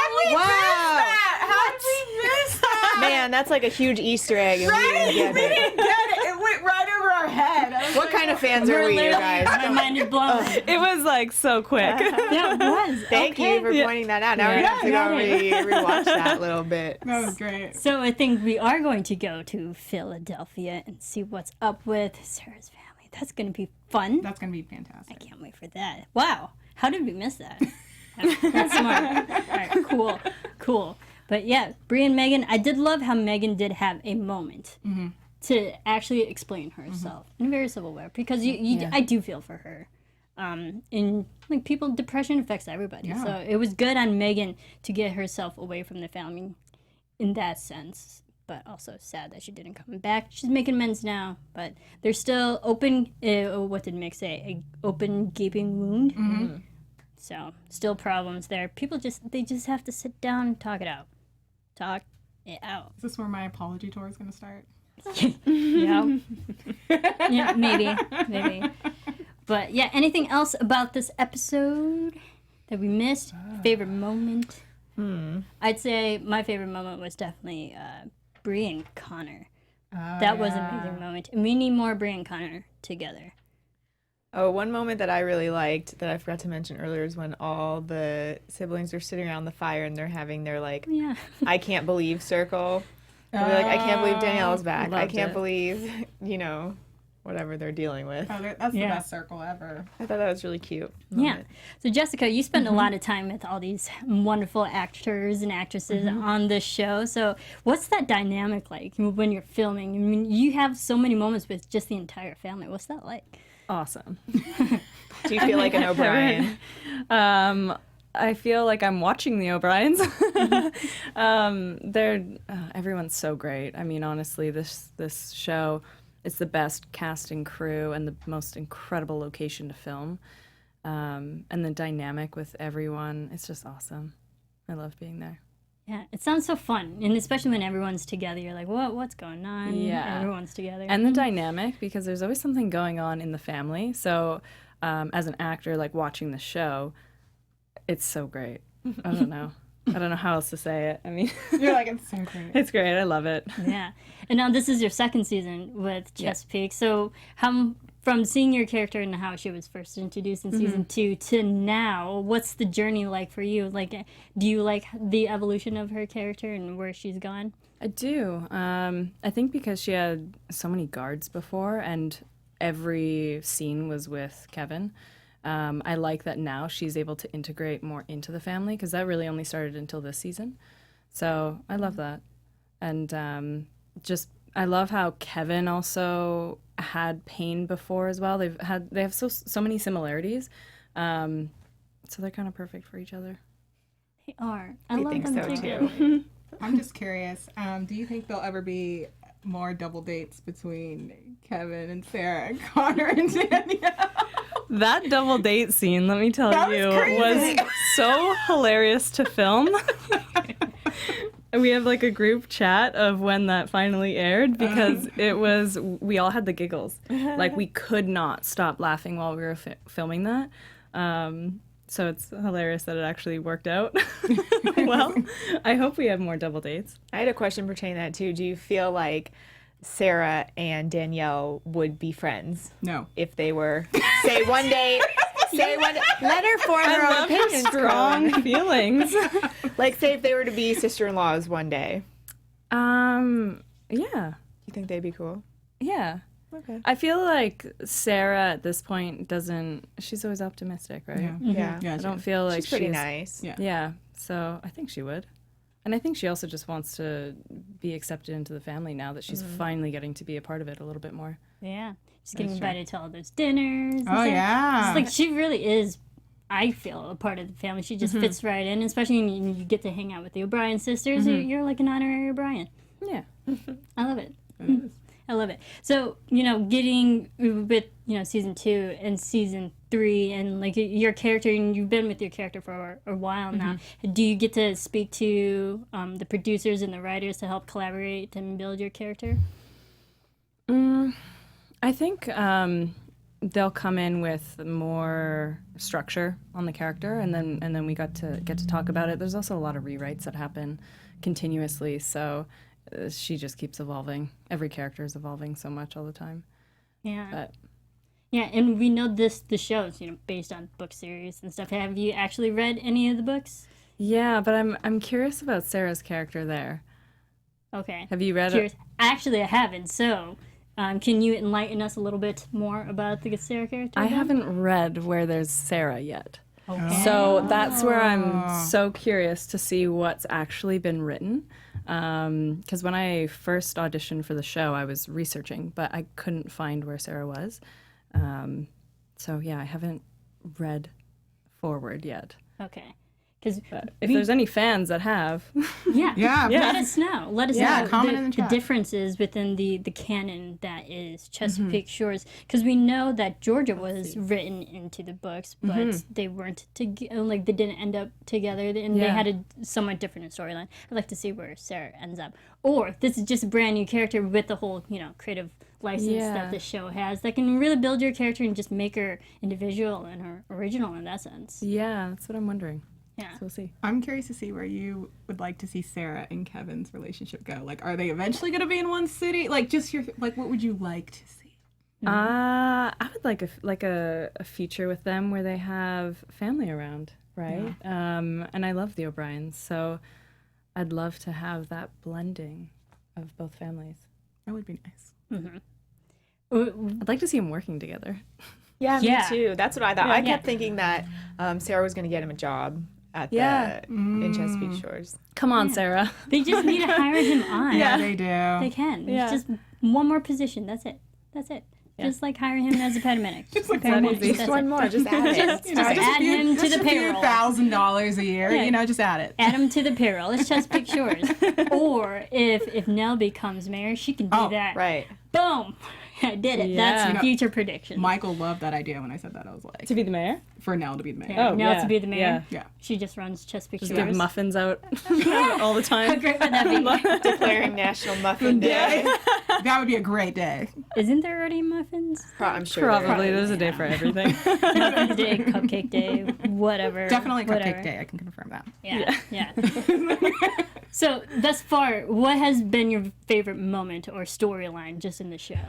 How did we miss that? Man, that's like a huge Easter egg, and we didn't get it. It went right over our head. I was What kind of fans are we, you guys? my mind is blown. It was like so quick. Yeah, it was. Thank Okay. you for pointing that out. Now we're gonna have to go rewatch that little bit. That was great. So I think we are going to go to Philadelphia and see what's up with Sarah's family. That's going to be fun. That's gonna be fantastic. I can't wait for that. Wow, how did we miss that? That's smart. All right, cool. But yeah, Bree and Megan, I did love how Megan did have a moment to actually explain herself in a very civil way, because I do feel for her. In like depression affects everybody. Yeah. So it was good on Megan to get herself away from the family in that sense. But also sad that she didn't come back. She's making amends now, but there's still open. What did Mick say? An open gaping wound. So still problems there. People just have to sit down and talk it out. Talk it out. Is this where my apology tour is gonna start? Yeah. Yeah, maybe. But yeah, anything else about this episode that we missed? Favorite moment? I'd say my favorite moment was definitely Bree and Connor. That was an amazing moment. And we need more Bree and Connor together. Oh, one moment that I really liked that I forgot to mention earlier is when all the siblings are sitting around the fire and they're having their like Yeah. I can't believe circle. They're like, I can't believe Danielle is back. I Loved can't it. believe, whatever they're dealing with. Oh, that's the Yeah. best circle ever. I thought that was really cute. Yeah. So Jessica, you spend a lot of time with all these wonderful actors and actresses on this show. So what's that dynamic like when you're filming? I mean, you have so many moments with just the entire family. What's that like? Awesome. Do you feel like an O'Brien? I feel like I'm watching the O'Briens. Everyone's so great. I mean, honestly, this show, it's the best cast and crew and the most incredible location to film. And the dynamic with everyone, it's just awesome. I love being there. Yeah, it sounds so fun, and especially when everyone's together. You're like, what's going on? Yeah. Everyone's together. And the dynamic, because there's always something going on in the family. So as an actor, like watching the show, it's so great. I don't know how else to say it. I mean, You're like, it's so great. it's great. I love it. Yeah. And now this is your second season with Chesapeake. So from seeing your character and how she was first introduced in season 2 to now, what's the journey like for you? Like, do you like the evolution of her character and where she's gone? I do. I think because she had so many guards before and every scene was with Kevin. I like that now she's able to integrate more into the family, because that really only started until this season. So I love that. And I love how Kevin also had pain before as well. They have so many similarities. So they're kind of perfect for each other. They are. I We love think them so, together. too. I'm just curious. Do you think there'll ever be more double dates between Kevin and Sarah and Connor and Danielle? That double date scene, let me tell That was you, crazy. was so hilarious to film. We have like a group chat of when that finally aired, because we all had the giggles. Like we could not stop laughing while we were filming that. So it's hilarious that it actually worked out. Well, I hope we have more double dates. I had a question pertaining to that too. Do you feel like Sarah and Danielle would be friends No. if they were, say one day, let her form her I own love her opinions. strong Colin. feelings. Like, say if they were to be sister-in-laws one day, Yeah. you think they'd be cool? Yeah. Okay. I feel like Sarah at this point she's always optimistic, right? Yeah. Yeah, I don't feel like She's pretty nice. Yeah. Yeah, so I think she would. And I think she also just wants to be accepted into the family now that she's finally getting to be a part of it a little bit more. Yeah. She's getting That's true. invited to all those dinners. and Oh, stuff. yeah. It's like she really is, I feel, a part of the family. She just fits right in, especially when you get to hang out with the O'Brien sisters. You're like an honorary O'Brien. Yeah. I love it. I love it. So, getting with, season 2 and season 3 and like your character, and you've been with your character for a while now. Do you get to speak to the producers and the writers to help collaborate and build your character? I think they'll come in with more structure on the character, and then we get to talk about it. There's also a lot of rewrites that happen continuously, so she just keeps evolving. Every character is evolving so much all the time. Yeah. But Yeah, and we know the show is, based on book series and stuff. Have you actually read any of the books? yeah, but I'm curious about Sarah's character there. Okay. Have you read Curious. it? Actually, I haven't. So, can you enlighten us a little bit more about the Sarah character? I then? haven't read where there's Sarah yet. Okay. So that's where I'm so curious to see what's actually been written. Because when I first auditioned for the show, I was researching, but I couldn't find where Sarah was. So yeah, I haven't read forward yet. Okay. Because If there's any fans that have, yeah, Yeah. let us know. Let us Yeah, know comment in the the chat. differences within the canon that is Chesapeake Shores. Because we know that Georgia was written into the books, but they weren't they didn't end up together, and they Yeah. had a somewhat different storyline. I'd like to see where Sarah ends up, or this is just a brand new character with the whole creative license Yeah. that the show has that can really build your character and just make her individual and her original in that sense. yeah, that's what I'm wondering. Yeah. So we'll see. I'm curious to see where you would like to see Sarah and Kevin's relationship go. Like, are they eventually going to be in one city? Like, what would you like to see? I would like a feature with them where they have family around, right? And I love the O'Briens, so I'd love to have that blending of both families. That would be nice. I'd like to see them working together. Yeah, Yeah. me too. That's what I thought. I kept thinking that Sarah was going to get him a job at in Chesapeake Shores. Come on, Sarah. They just need to hire him on. Yeah, they do. They can. Yeah. It's just one more position. That's it. Just like hire him as a paramedic. Just like paramedic. one more. Just one more. Just add it. Just add him to the payroll. $1,000 a year. Yeah. Just add it. Add him to the payroll. It's Chesapeake Shores. Or if Nell becomes mayor, she can do that. Right. Boom. I did it. Yeah. That's future prediction. Michael loved that idea when I said that. I was like, To be the mayor? for Nell to be the mayor. Yeah. Oh, Nell yeah. to be the mayor. Yeah. She just runs Chesapeake Just Shores. give muffins out all the How time. great would that be? Declaring National Muffin Day. That would be a great day. Isn't there already muffins? I'm sure. there Probably. is. There's a day for everything. Muffins Day, Cupcake Day, whatever. Definitely whatever. Cupcake Day. I can confirm that. Yeah. So, thus far, what has been your favorite moment or storyline just in the show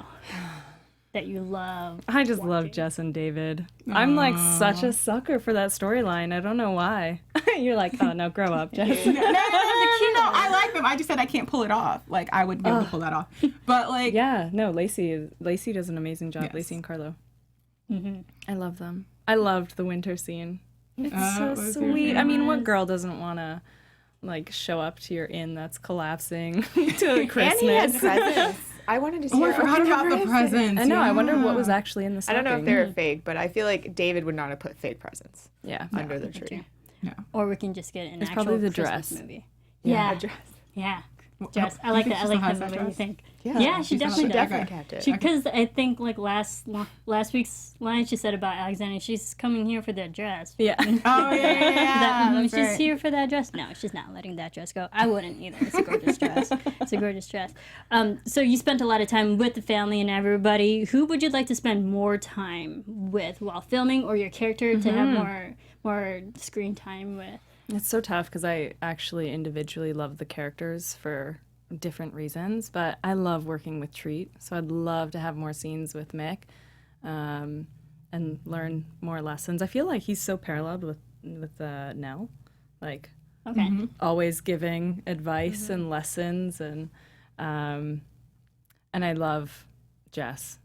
that you love? I just love Jess and David. I'm like such a sucker for that storyline. I don't know why. You're like, oh no, grow up, Jess. No, I like them. I just said I can't pull it off. Like, I wouldn't be able to pull that off. But, like, Yeah, no, Lacey does an amazing job. Yes. Lacey and Carlo. Mm-hmm. I love them. I loved the winter scene. It's so was your sweet. I mean, what girl doesn't want to like show up to your inn that's collapsing to Christmas? And he had presents. I wanted to see. oh, I her forgot open about the presents. presents. I know. I wonder what yeah. was actually in the I stocking. don't know if they were fake, but I feel like David would not have put fake presents Yeah. under the tree. Or we can just get an It's actual probably the Christmas dress. movie. A Yeah. dress. Yeah. Well, Dress. do I you like think that. I she like still has that that movie. You dress? think? Yeah. Yeah, she She definitely does. definitely kept it. Because I think like last week's line she said about Alexandria, she's coming here for that dress. Yeah. Oh, yeah. She's That's right. here for that dress. No, she's not letting that dress go. I wouldn't either. It's a gorgeous dress. It's a gorgeous dress. So you spent a lot of time with the family and everybody. Who would you like to spend more time with while filming, or your character to have more screen time with? It's so tough because I actually individually love the characters for different reasons, but I love working with Treat, so I'd love to have more scenes with Mick and learn more lessons. I feel like he's so paralleled with Nell, like Okay. always giving advice and lessons, and I love Jess.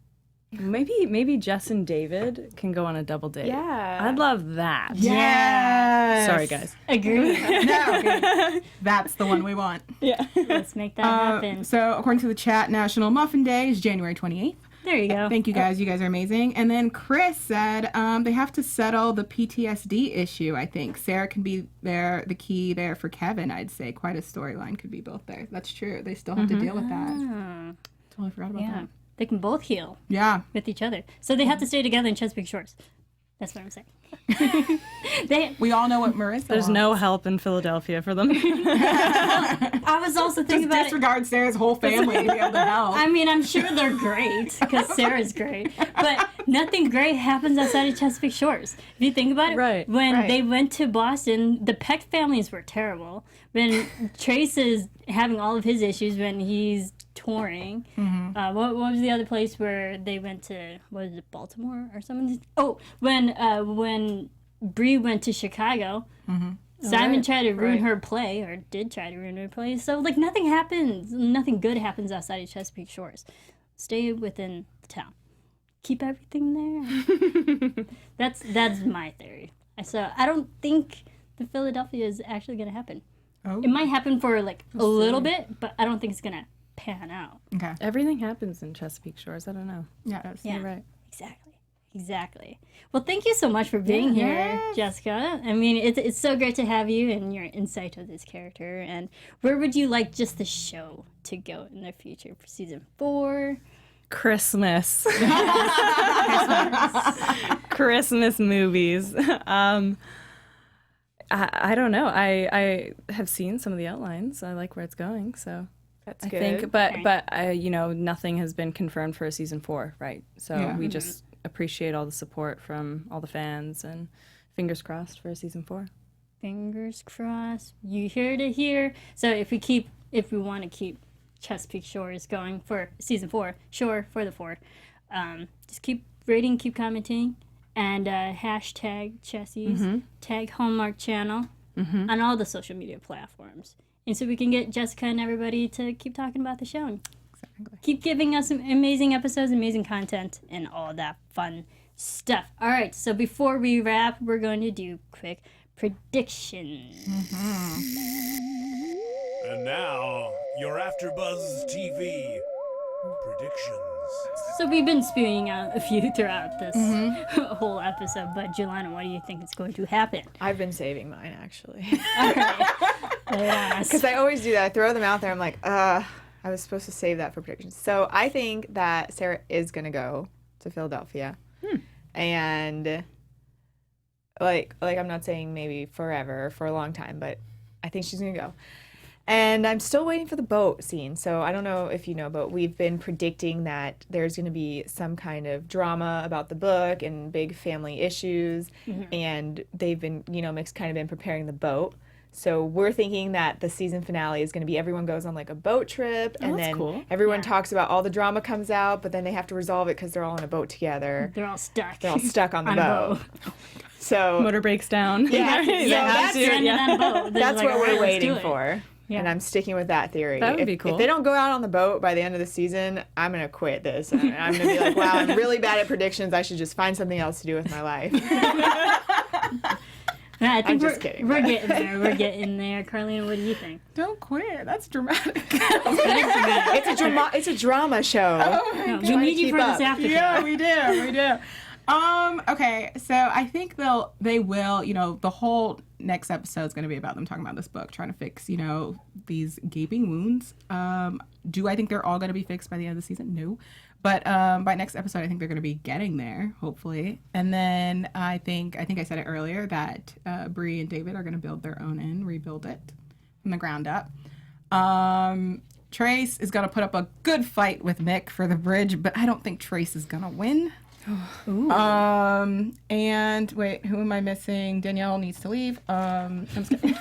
Maybe Jess and David can go on a double date. Yeah. I'd love that. Yes. Sorry, guys. Agree. No, that's the one we want. Yeah. Let's make that happen. So according to the chat, National Muffin Day is January 28th. There you go. Thank you guys. You guys are amazing. And then Chris said they have to settle the PTSD issue, I think. Sarah can be there, the key there for Kevin, I'd say. Quite a storyline could be built there. That's true. They still have to deal with that. Totally forgot about that. They can both heal Yeah. with each other. So they have to stay together in Chesapeake Shores. That's what I'm saying. We all know what Marisa There's wants. no help in Philadelphia for them. I was also thinking Just about it. disregard Sarah's whole family to be able to help. I mean, I'm sure they're great because Sarah's great, but nothing great happens outside of Chesapeake Shores. If you think about it, Right. when they went to Boston, the Peck families were terrible. When Trace is having all of his issues when he's touring, what was the other place where they went to? Was it Baltimore or something? Oh, when Bree went to Chicago. Simon tried to ruin her play, or did try to ruin her play. So, like, nothing happens, nothing good happens outside of Chesapeake Shores. Stay within the town. Keep everything there. That's my theory. So, I don't think the Philadelphia is actually going to happen. Oh. It might happen for, like, a little bit, but I don't think it's going to pan out. Okay. Everything happens in Chesapeake Shores. I don't know. Yeah, that's Yeah. You're right. Exactly. Well, thank you so much for being here, Jessica. I mean, it's so great to have you and your insight of this character. And where would you like just the show to go in the future for season 4? Christmas. Christmas movies. I don't know. I have seen some of the outlines. I like where it's going. So That's I good. think, but nothing has been confirmed for a season 4, right? So we just appreciate all the support from all the fans, and fingers crossed for a season 4. Fingers crossed. You heard it here. So if we want to keep Chesapeake Shores going for season 4, sure, for the 4, just keep rating, keep commenting, and hashtag Chessies, tag Hallmark Channel on all the social media platforms. And so we can get Jessica and everybody to keep talking about the show. Exactly. Keep giving us some amazing episodes, amazing content, and all that fun stuff. All right, so before we wrap, we're going to do quick predictions. And now, your Afterbuzz TV predictions. So we've been spewing out a few throughout this whole episode, but Julana, what do you think is going to happen? I've been saving mine, actually. Yes. Because I always do that. I throw them out there. I'm like, I was supposed to save that for predictions. So I think that Sarah is going to go to Philadelphia. And, like I'm not saying maybe forever, for a long time, but I think she's going to go. And I'm still waiting for the boat scene. So I don't know if you know, but we've been predicting that there's going to be some kind of drama about the book and big family issues. And they've been, Mick's kind of been preparing the boat. So we're thinking that the season finale is going to be everyone goes on like a boat trip, and that's then cool. everyone talks about all the drama comes out, but then they have to resolve it because they're all on a boat together. They're all stuck. They're all stuck on the on a boat. So Motor breaks down. Yeah, They so have that's- to, Stranded yeah. on a boat. They're that's like, what "All right, we're let's waiting do it." for. Yeah. And I'm sticking with that theory. That would if, be cool. If they don't go out on the boat by the end of the season, I'm going to quit this. And I'm going to be like, wow, I'm really bad at predictions. I should just find something else to do with my life. I think just kidding, We're but- getting there. We're getting there. Carlina, what do you think? Don't quit. That's dramatic. It's a drama show. No, we to need you keep for up. this after Yeah, show. we do. Okay, so I think they will, the whole next episode is going to be about them talking about this book, trying to fix, these gaping wounds. Do I think they're all going to be fixed by the end of the season? No. But by next episode, I think they're going to be getting there, hopefully. And then I think I said it earlier that Bree and David are going to build their own inn, rebuild it from the ground up. Trace is going to put up a good fight with Mick for the bridge, but I don't think Trace is going to win. And wait, who am I missing? Danielle needs to leave. I'm just kidding.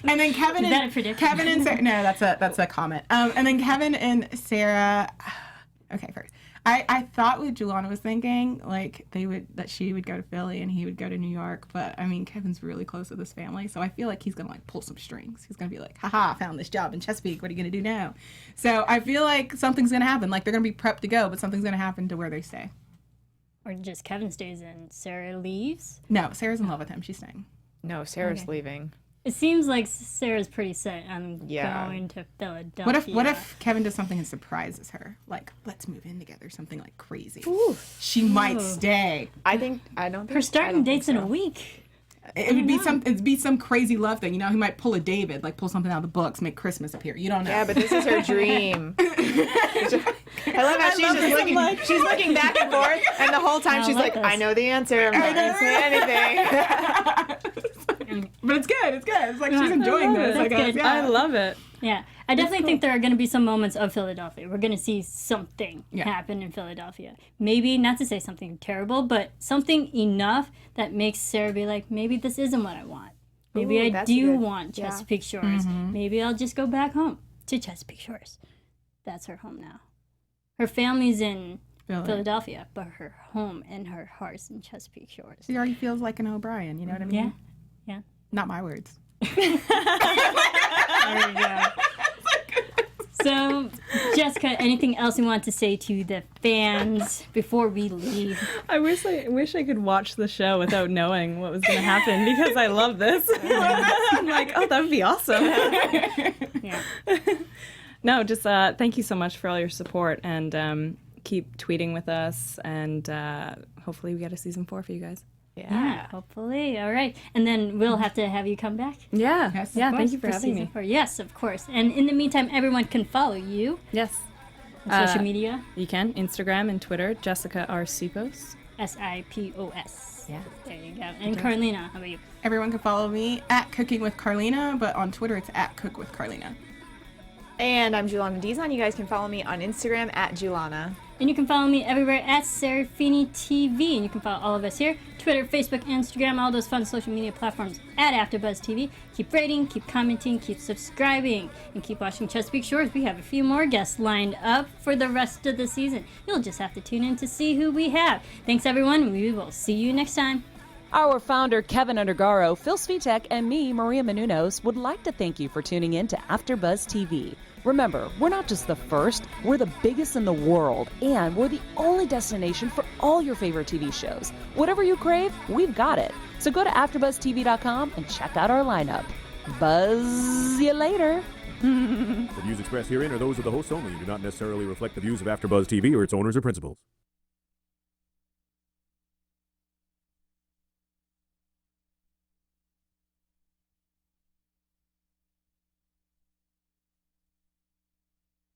And then Kevin Is that a prediction? Sarah. No, that's a comment. And then Kevin and Sarah. Okay, first. I thought what Julana was thinking, like that she would go to Philly and he would go to New York, but I mean Kevin's really close with his family, so I feel like he's gonna like pull some strings. He's gonna be like, haha, I found this job in Chesapeake, what are you gonna do now? So I feel like something's gonna happen. Like they're gonna be prepped to go, but something's gonna happen to where they stay. Or just Kevin stays and Sarah leaves? No, Sarah's in love with him. She's staying. No, Sarah's leaving. It seems like Sarah's pretty set on Yeah. going to Philadelphia. What if Kevin does something and surprises her? Like, let's move in together, something like crazy. She might stay. I don't think her starting date's in a week? It'd be some crazy love thing. You know, he might pull a David, like pull something out of the books, make Christmas appear. You don't know. Yeah, but this is her dream. I love how she's looking back and forth, and the whole time she's like, I know the answer. I'm not going to say anything. But it's good. It's good. It's like she's enjoying this. I guess. Good. Yeah. I love it. Yeah, I definitely think there are going to be some moments of Philadelphia. We're going to see something happen in Philadelphia. Maybe, not to say something terrible, but something enough that makes Sarah be like, maybe this isn't what I want. Maybe I do want Chesapeake Shores. Maybe I'll just go back home to Chesapeake Shores. That's her home now. Her family's in Philadelphia, but her home and her heart's in Chesapeake Shores. She already feels like an O'Brien. You know what I mean? Yeah. Not my words. There you go. So, Jessica, anything else you want to say to the fans before we leave? I wish I could watch the show without knowing what was going to happen because I love this. I'm like, oh, that would be awesome. Yeah. No, just thank you so much for all your support and keep tweeting with us and hopefully we get a season 4 for you guys. Yeah, hopefully. All right. And then we'll have to have you come back. Yeah. Yes, of yeah, course, thank you for having season me. 4. Yes, of course. And in the meantime, everyone can follow you Yes. on social media. You can. Instagram and Twitter, Jessica R. Sipos. Sipos. Yeah. There you go. And Carlina, how about you? Everyone can follow me at Cooking with Carlina, but on Twitter it's at Cook with Carlina. And I'm Julana Dizon. You guys can follow me on Instagram at Julana. And you can follow me everywhere at Serafini TV. And you can follow all of us here, Twitter, Facebook, Instagram, all those fun social media platforms at Afterbuzz TV. Keep rating, keep commenting, keep subscribing, and keep watching Chesapeake Shores. We have a few more guests lined up for the rest of the season. You'll just have to tune in to see who we have. Thanks, everyone. We will see you next time. Our founder, Kevin Undergaro, Phil Svitek, and me, Maria Menounos, would like to thank you for tuning in to AfterBuzz TV. Remember, we're not just the first, we're the biggest in the world, and we're the only destination for all your favorite TV shows. Whatever you crave, we've got it. So go to AfterBuzzTV.com and check out our lineup. Buzz you later. The views expressed herein are those of the hosts only and do not necessarily reflect the views of AfterBuzz TV or its owners or principals.